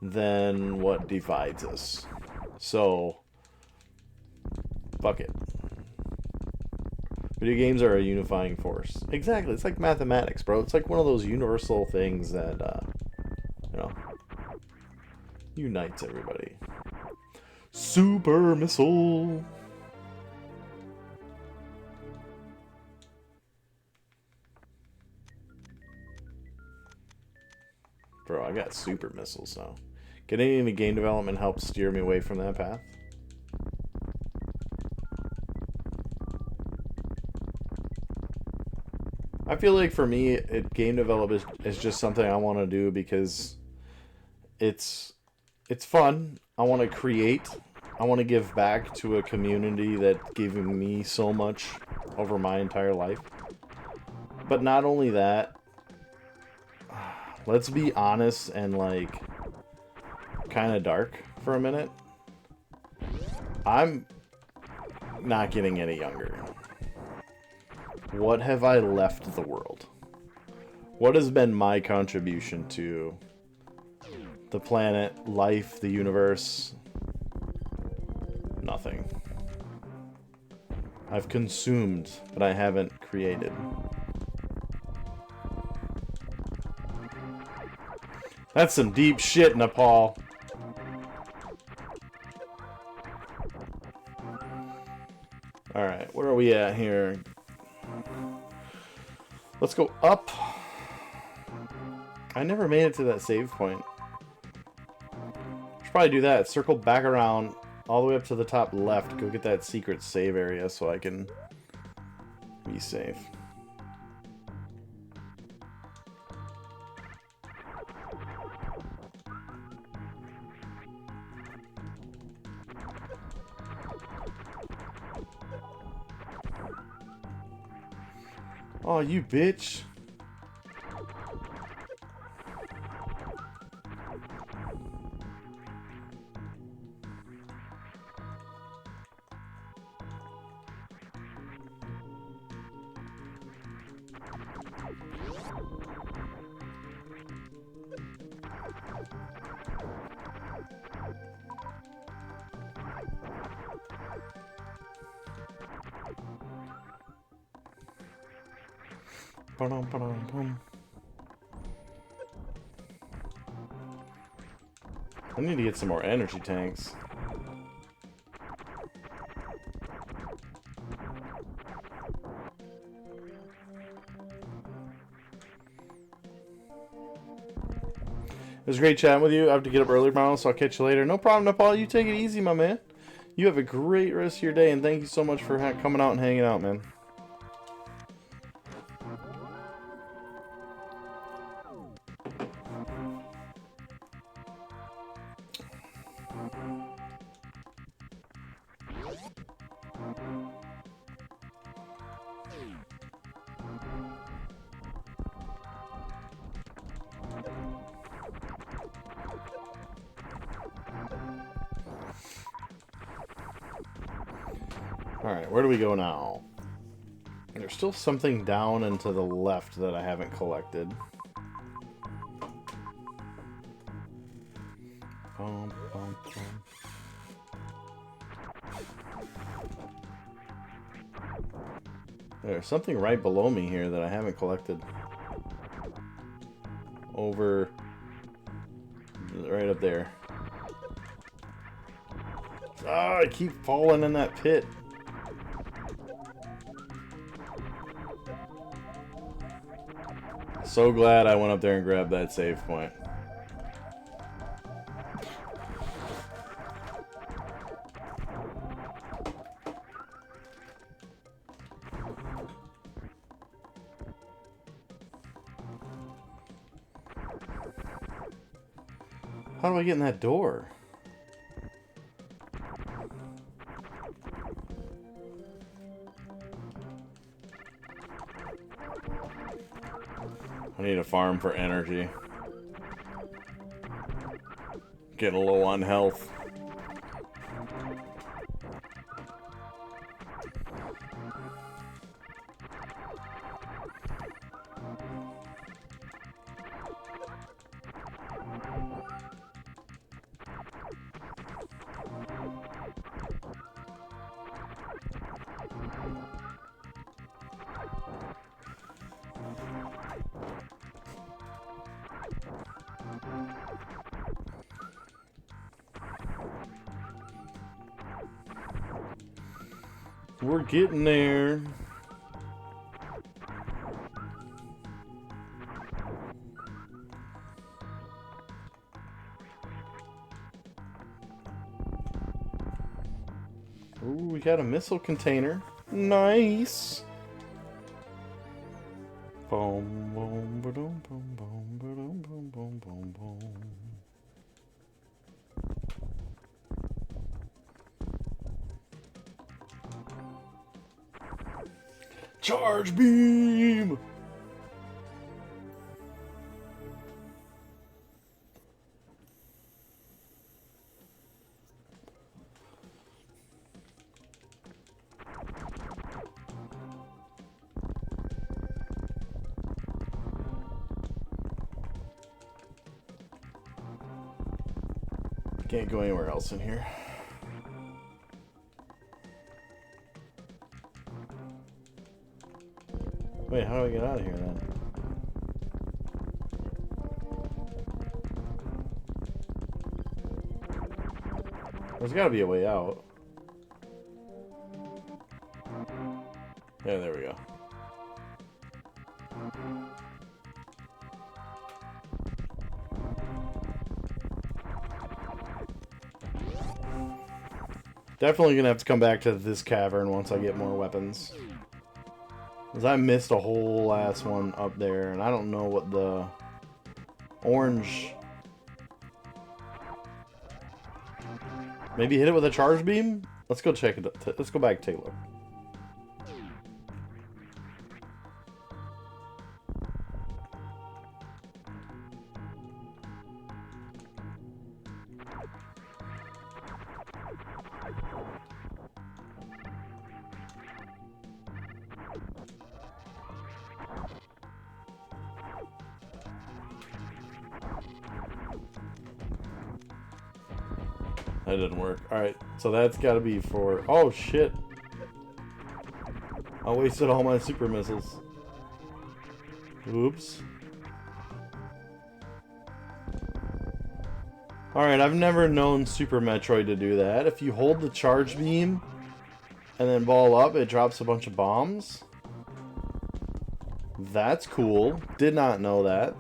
than what divides us. So, fuck it. Video games are a unifying force. Exactly. It's like mathematics, bro. It's like one of those universal things that, you know, unites everybody. Super missile. Bro, I got super missiles now. Getting into game development helps steer me away from that path. I feel like for me, game development is just something I want to do because it's fun. I want to create. I want to give back to a community that gave me so much over my entire life. But not only that, let's be honest and like kind of dark for a minute. I'm not getting any younger. What have I left the world? What has been my contribution to the planet, life, the universe? Nothing. I've consumed, but I haven't created. That's some deep shit, Nepal. Alright, where are we at here? Let's go up. I never made it to that save point. Should probably do that. Circle back around all the way up to the top left. Go get that secret save area so I can be safe. Oh, you bitch. I need to get some more energy tanks. It was great chatting with you. I have to get up early tomorrow, so I'll catch you later. No problem, Nepal. You take it easy, my man. You have a great rest of your day, and thank you so much for coming out and hanging out, man. Alright, where do we go now? There's still something down and to the left that I haven't collected. Bum, bum, bum. There's something right below me here that I haven't collected. Over... right up there. Ah, I keep falling in that pit. So glad I went up there and grabbed that save point. How do I get in that door? I need a farm for energy. Getting low on health. We're getting there. Ooh, we got a missile container. Nice. Boom, boom, ba-dum, boom, boom, ba-dum, boom, boom, boom, boom. Charge beam! Can't go anywhere else in here. Wait, how do I get out of here then? There's gotta be a way out. Yeah, there we go. Definitely gonna have to come back to this cavern once I get more weapons. Because I missed a whole last one up there, and I don't know what the orange... Maybe hit it with a charge beam? Let's go check it. Let's go back and take a look. That didn't work. Alright, so that's gotta be for... Oh, shit. I wasted all my super missiles. Oops. Alright, I've never known Super Metroid to do that. If you hold the charge beam and then ball up, it drops a bunch of bombs. That's cool. Did not know that.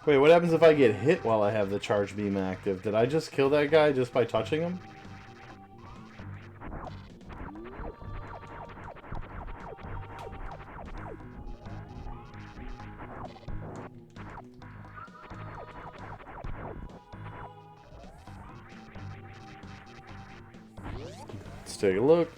Wait, what happens if I get hit while I have the charge beam active? Did I just kill that guy just by touching him? Let's take a look.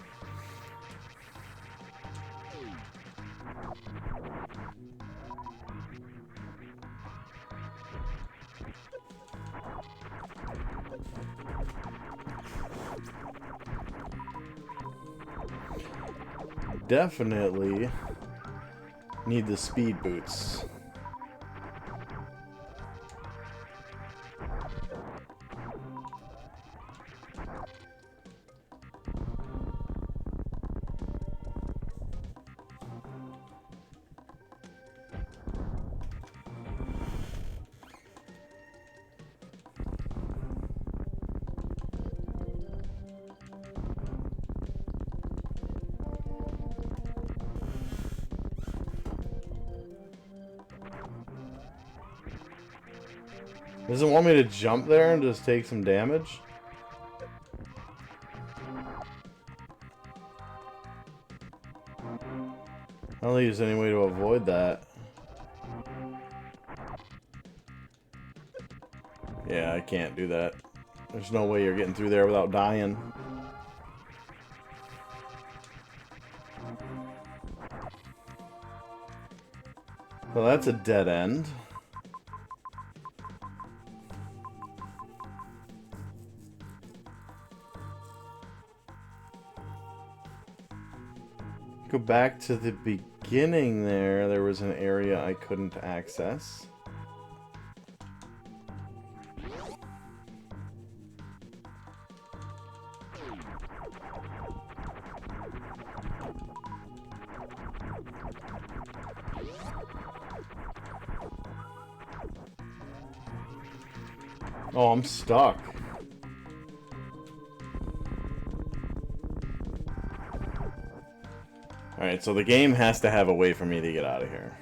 Definitely need the speed boots. Does it want me to jump there and just take some damage? I don't think there's any way to avoid that. Yeah, I can't do that. There's no way you're getting through there without dying. Well, that's a dead end. Go back to the beginning there. There was an area I couldn't access. Oh, I'm stuck. Alright, so the game has to have a way for me to get out of here.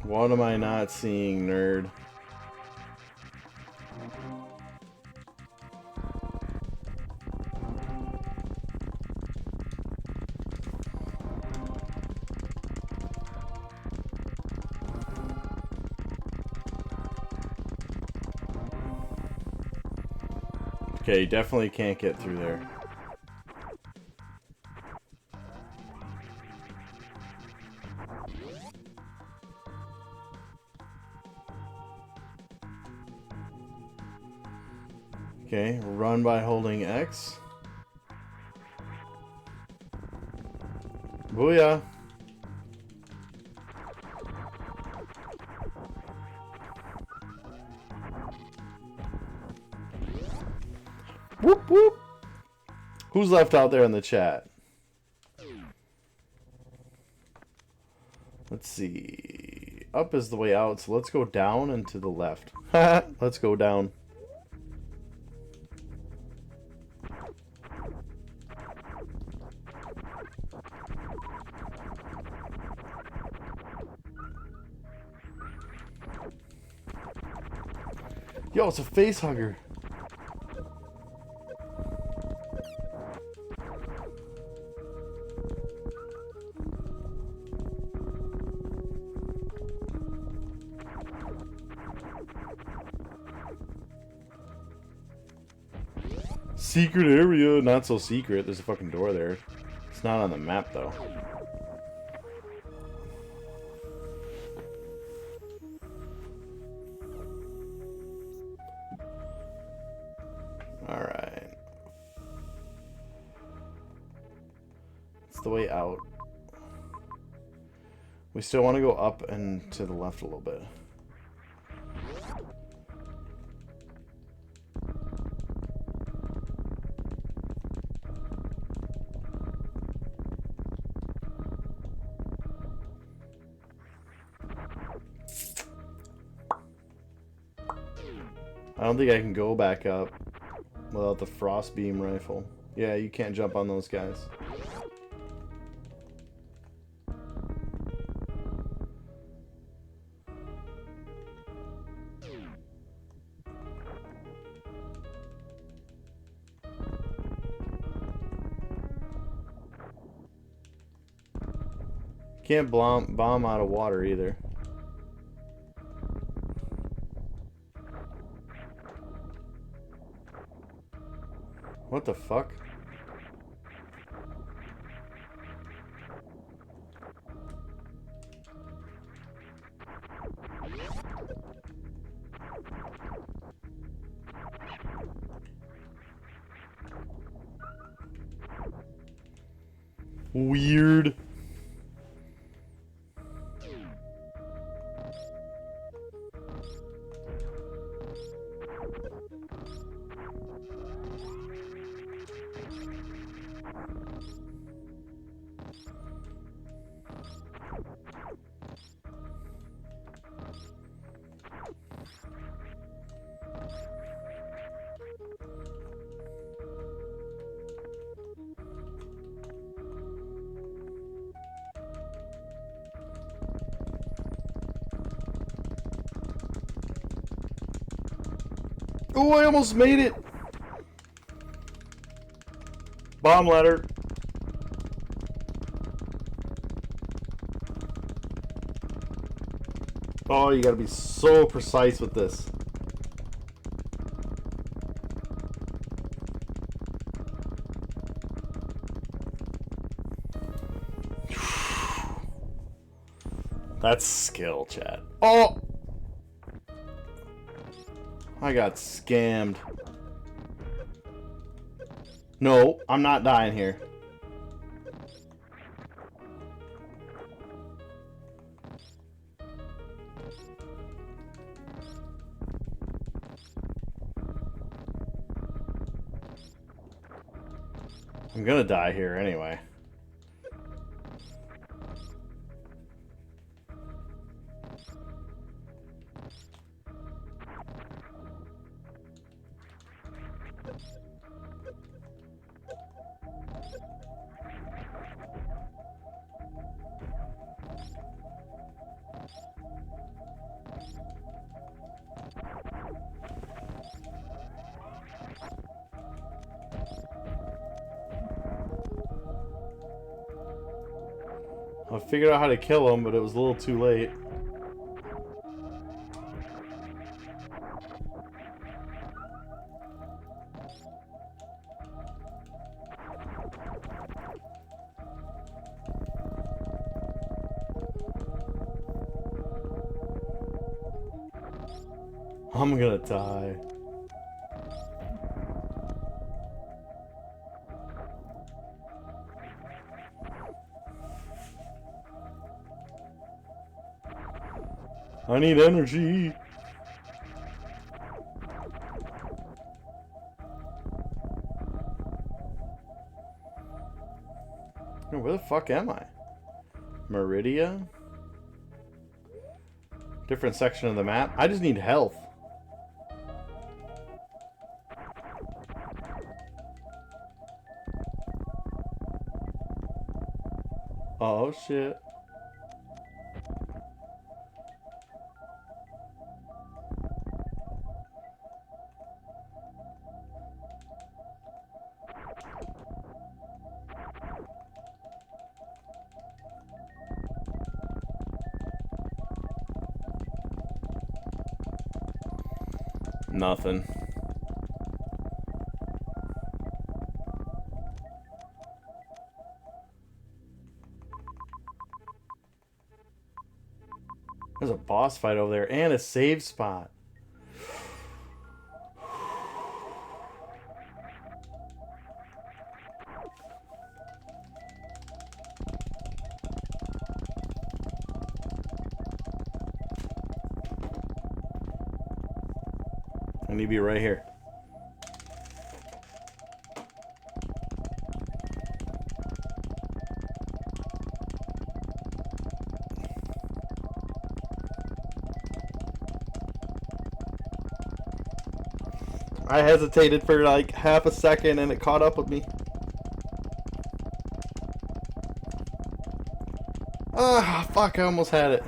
What am I not seeing, nerd? Okay, definitely can't get through there. Okay, run by holding X. Booyah! Whoop whoop! Who's left out there in the chat? Let's see. Up is the way out, so let's go down and to the left. Let's go down. Yo, it's a face hugger. Secret area. Not so secret. There's a fucking door there. It's not on the map, though. Alright. It's the way out. We still want to go up and to the left a little bit. I don't think I can go back up without the frost beam rifle. Yeah, you can't jump on those guys. Can't bomb out of water either. What the fuck? Weird. Oh, I almost made it! Bomb ladder. Oh, you gotta be so precise with this. That's skill, chat. Oh! I got scammed. No, I'm not dying here. I'm gonna die here anyway. I figured out how to kill him, but it was a little too late. I'm gonna die. I need energy. Where the fuck am I? Meridia? Different section of the map. I just need health. Oh shit. Nothing. There's a boss fight over there and a save spot. I need to be right here. I hesitated for like half a second and it caught up with me. Ah, fuck, I almost had it.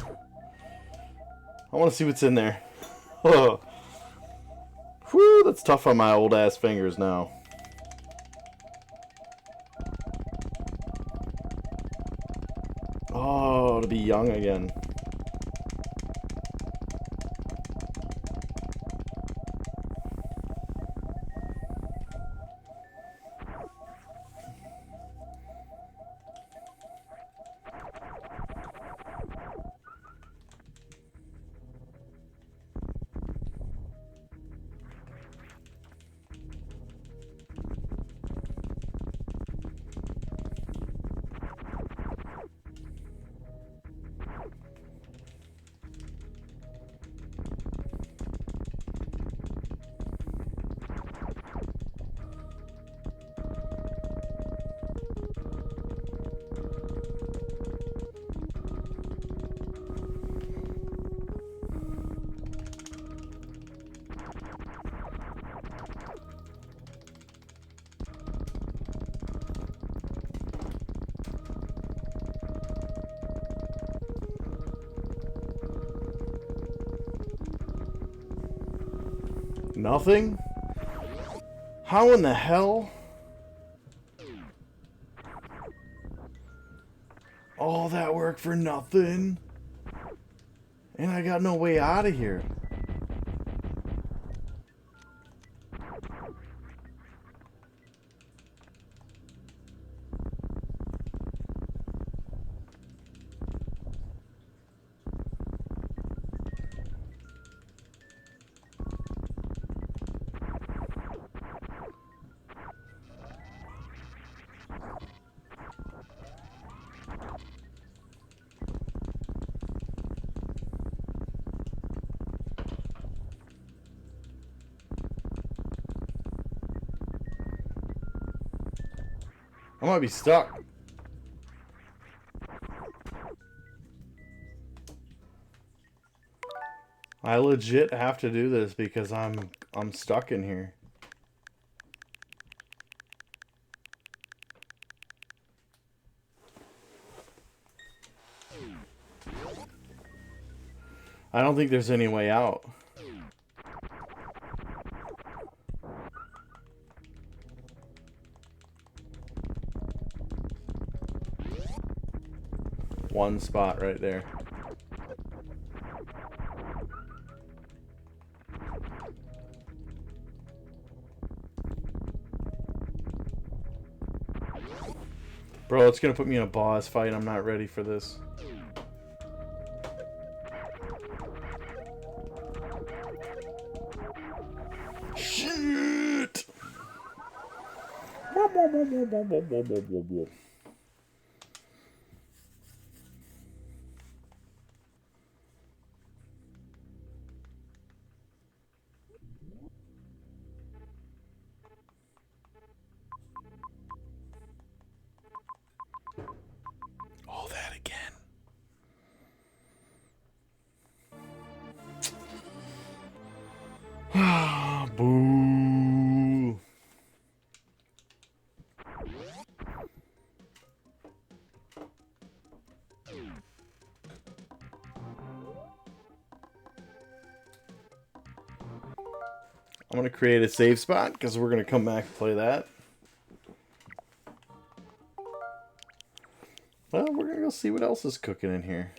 I want to see what's in there. Oh. Whew, that's tough on my old ass fingers now. Oh, to be young again. Nothing? How in the hell? All that work for nothing? And I got no way out of here. I might be stuck. I legit have to do this because I'm stuck in here. I don't think there's any way out. One spot right there. Bro, it's gonna put me in a boss fight. I'm not ready for this. Shit! All that again. I'm going to create a save spot because we're going to come back and play that. Well, we're going to go see what else is cooking in here.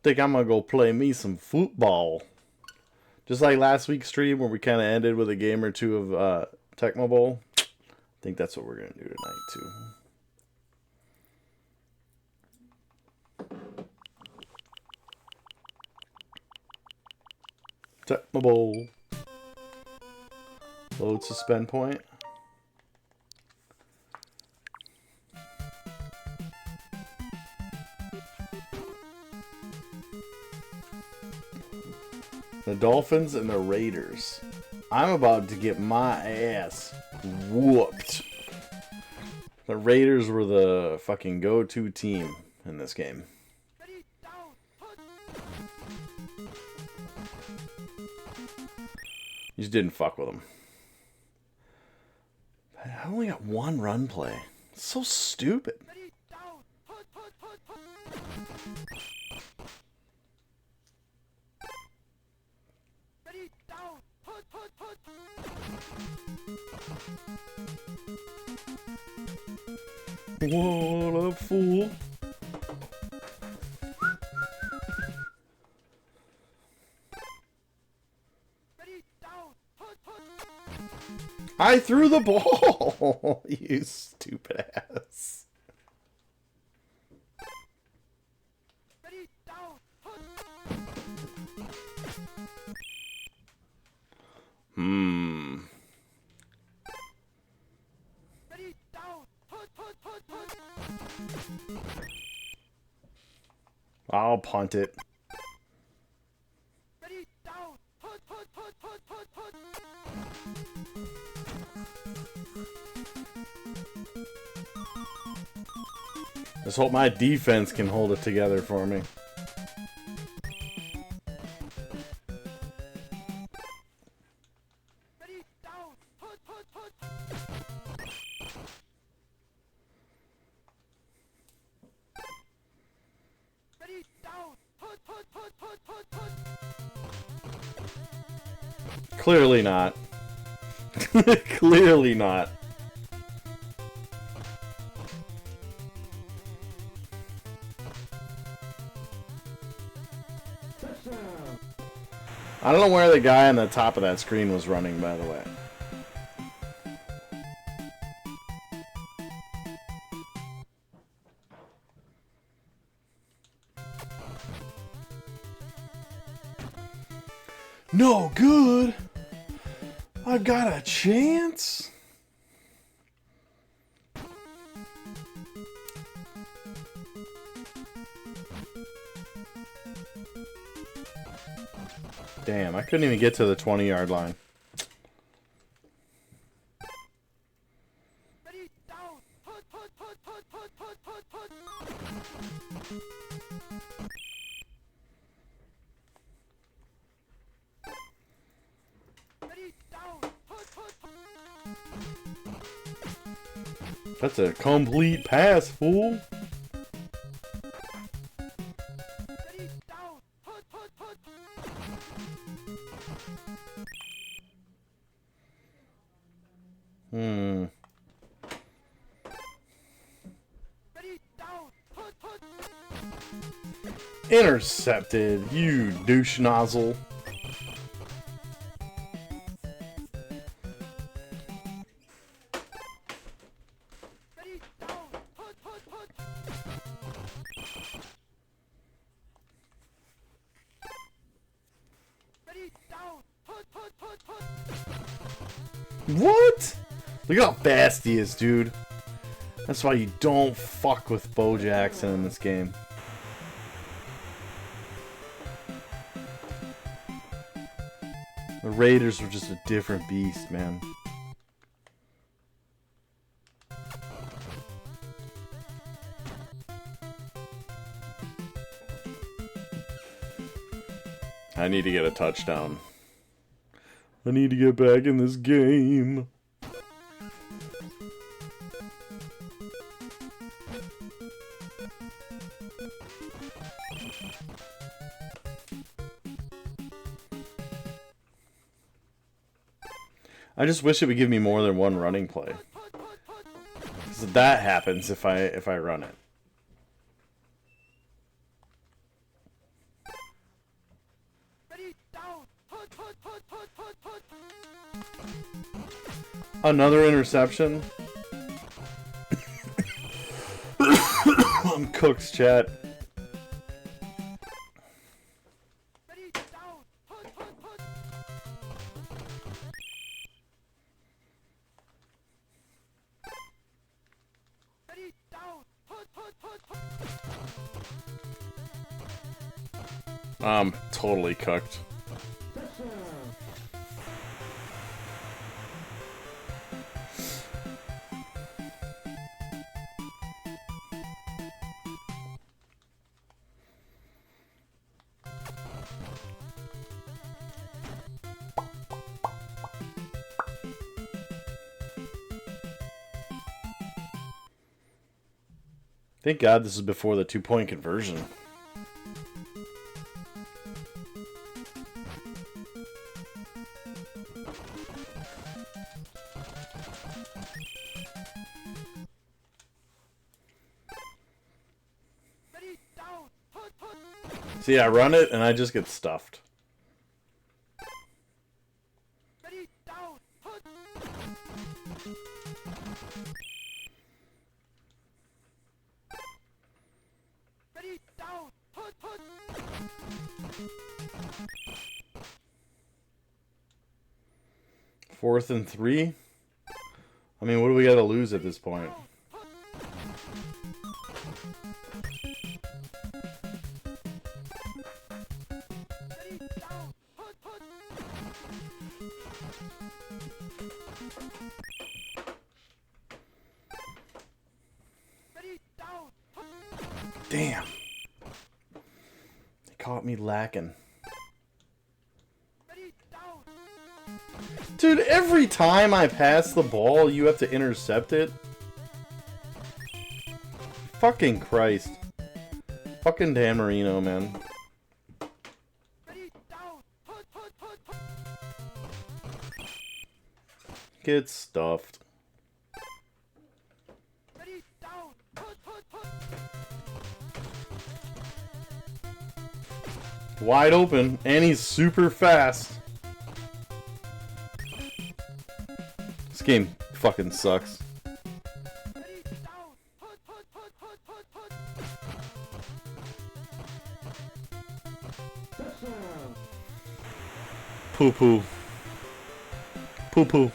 Think I'm going to go play me some football. Just like last week's stream where we kind of ended with a game or two of Tecmo Bowl. I think that's what we're going to do tonight too. Tecmo Bowl. Load suspend point. The Dolphins and the Raiders. I'm about to get my ass whooped. The Raiders were the fucking go-to team in this game. You just didn't fuck with them. I only got one run play. It's so stupid. What a fool. I threw the ball! You stupid ass. I'll punt it. Just hope my defense can hold it together for me. Clearly not. Clearly not. I don't know where the guy on the top of that screen was running, by the way. No good. I got a chance. Damn, I couldn't even get to the 20-yard line. That's a complete pass, fool. Intercepted, you douche nozzle. What? Look how fast he is, dude. That's why you don't fuck with Bo Jackson in this game. The Raiders were just a different beast, man. I need to get a touchdown. I need to get back in this game. I just wish it would give me more than one running play. So that happens if I run it. Another interception. I'm cooked, chat. I'm totally cooked. Thank God this is before the 2-point conversion. See, I run it and I just get stuffed. Fourth and 3? I mean, what do we got to lose at this point? Damn. They caught me lacking. Dude, every time I pass the ball, you have to intercept it. Fucking Christ. Fucking Dan Marino, man. Get stuffed. Wide open, and he's super fast. This game fucking sucks. Poo poo. Poo poo.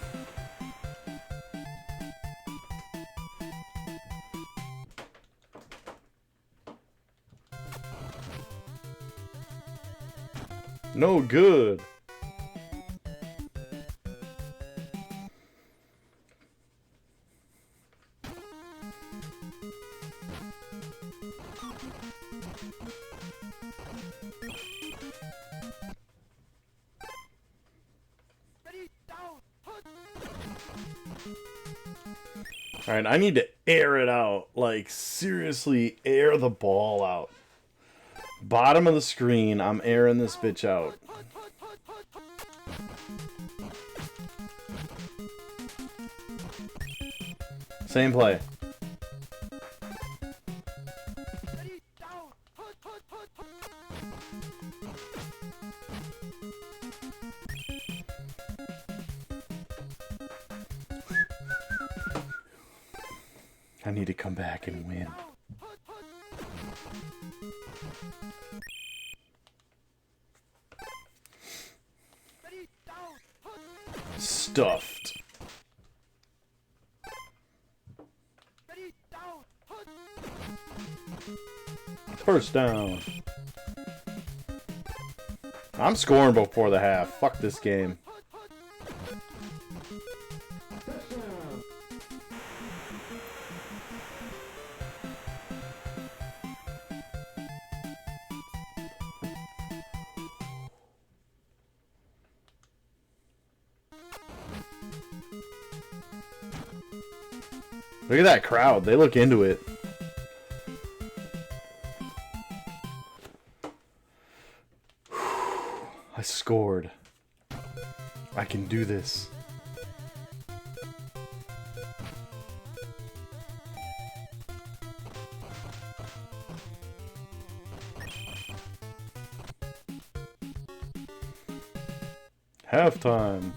No good. Alright, I need to air it out. Like, seriously, air the ball out. Bottom of the screen, I'm airing this bitch out. Same play. I need to come back and win. Stuffed. First down. I'm scoring before the half. Fuck this game. Look at that crowd. They look into it. I scored. I can do this. Halftime.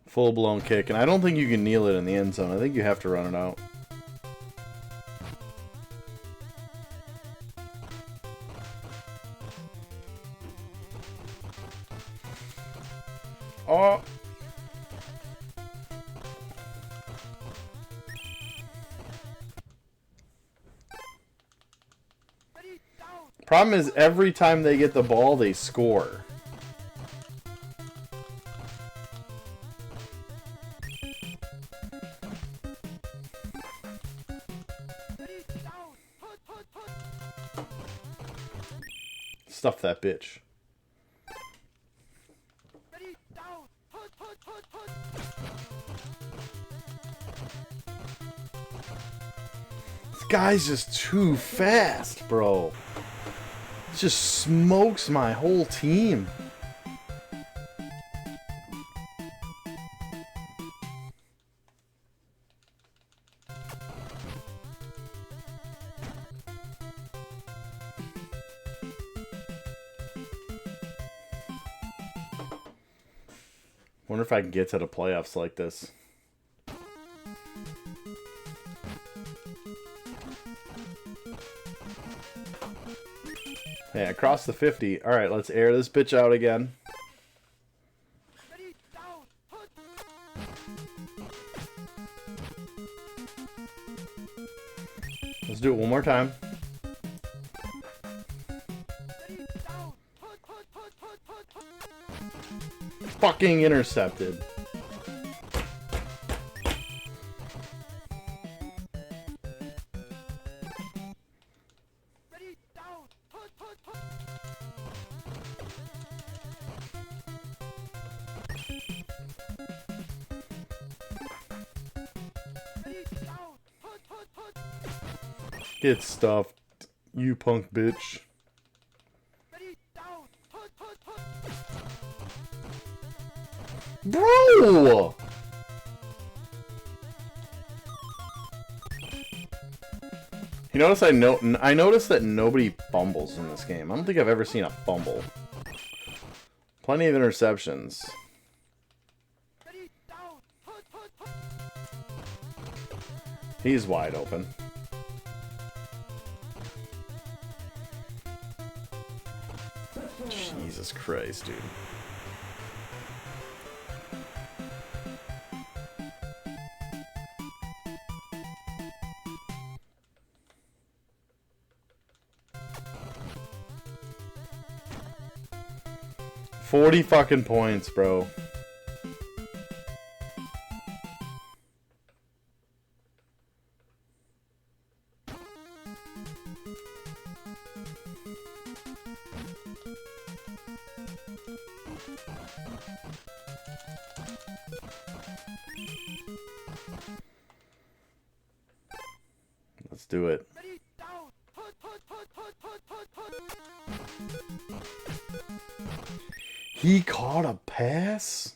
Full-blown kick. And I don't think you can kneel it in the end zone. I think you have to run it out. Oh! Problem is, every time they get the ball, they score. Stuff that bitch. This guy's just too fast, bro. Just smokes my whole team. Wonder if I can get to the playoffs like this. Hey, I crossed the 50. Alright, let's air this bitch out again. Let's do it one more time. Fucking intercepted. Get stuffed, you punk bitch. Bro! You notice I noticed that nobody fumbles in this game. I don't think I've ever seen a fumble. Plenty of interceptions. He's wide open. Jesus Christ, dude. $40 fucking points, bro. Let's do it. He caught a pass?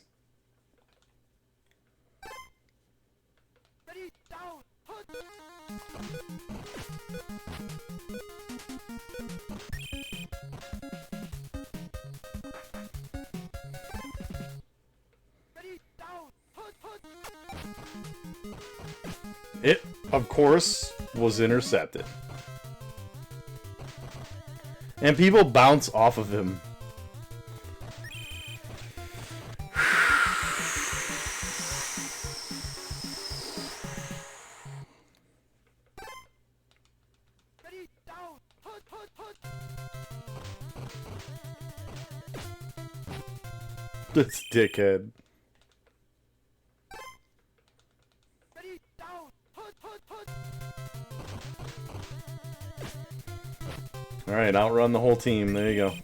It, of course, was intercepted. And people bounce off of him. This dickhead. Alright, outrun the whole team. There you go.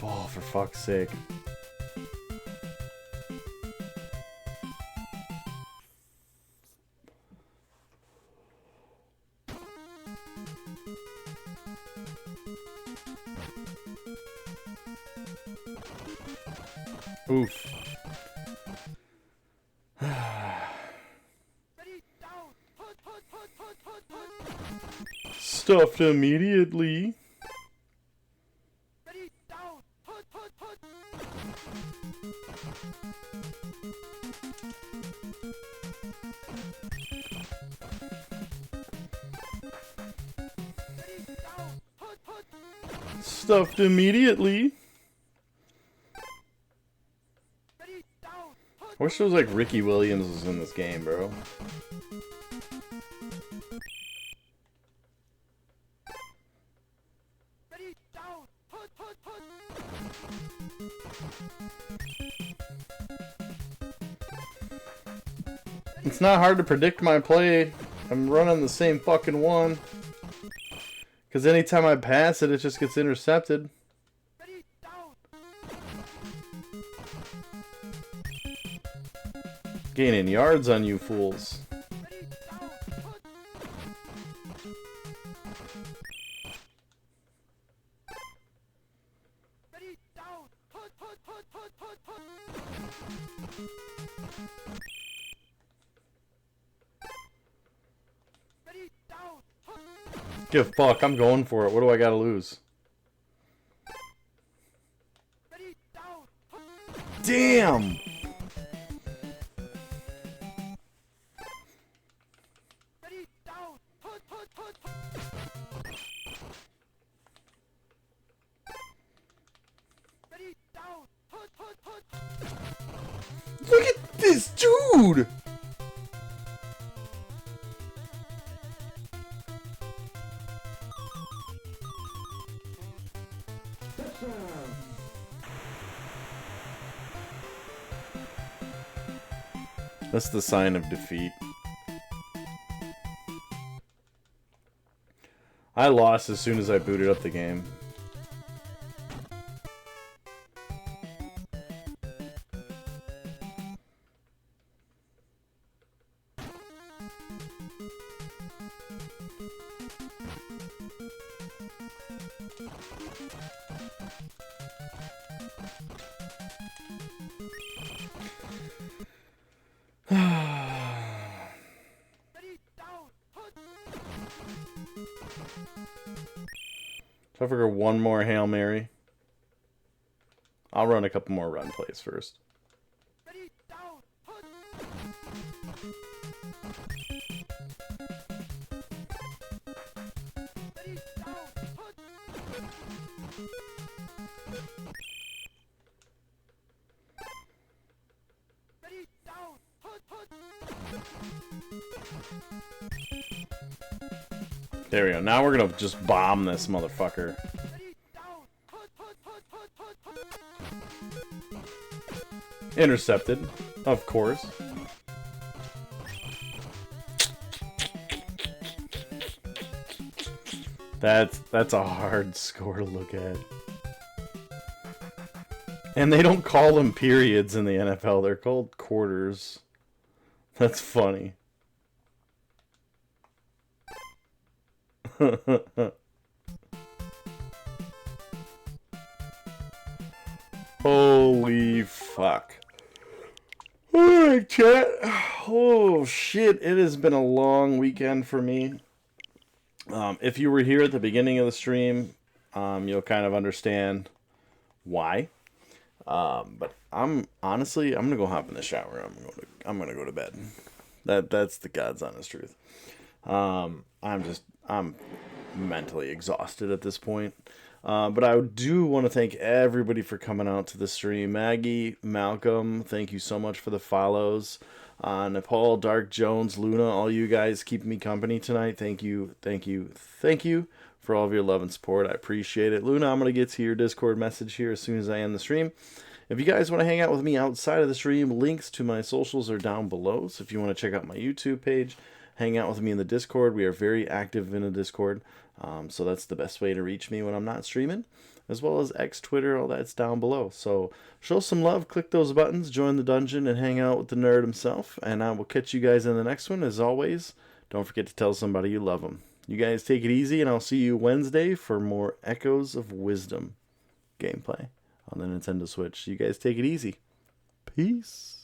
Oh, for fuck's sake. Oof. Stuffed immediately. Stuffed immediately. I wish it was like Ricky Williams was in this game, bro. It's not hard to predict my play. I'm running the same fucking one. Because anytime I pass it, it just gets intercepted. Gaining yards on you fools. Give a fuck, I'm going for it. What do I gotta lose? Damn! Look at this dude! That's the sign of defeat. I lost as soon as I booted up the game. So I figure one more Hail Mary. I'll run a couple more run plays first. There we go. Now we're gonna just bomb this motherfucker. Intercepted, of course. That's a hard score to look at. And they don't call them periods in the NFL. They're called quarters. That's funny. Holy fuck. Alright, chat. Oh shit, it has been a long weekend for me. If you were here at the beginning of the stream, you'll kind of understand why. But I'm gonna go hop in the shower. I'm gonna go to bed. That's the God's honest truth. I'm mentally exhausted at this point. But I do want to thank everybody for coming out to the stream. Maggie, Malcolm, thank you so much for the follows. Nepal, Dark Jones, Luna, all you guys keeping me company tonight. Thank you for all of your love and support. I appreciate it. Luna, I'm going to get to your Discord message here as soon as I end the stream. If you guys want to hang out with me outside of the stream, links to my socials are down below. So if you want to check out my YouTube page, hang out with me in the Discord. We are very active in the Discord. So that's the best way to reach me when I'm not streaming. as well as X, Twitter, all that's down below. So show some love, click those buttons, join the dungeon, and hang out with the nerd himself. And I will catch you guys in the next one. As always, don't forget to tell somebody you love them. You guys take it easy, and I'll see you Wednesday for more Echoes of Wisdom gameplay on the Nintendo Switch. You guys take it easy. Peace.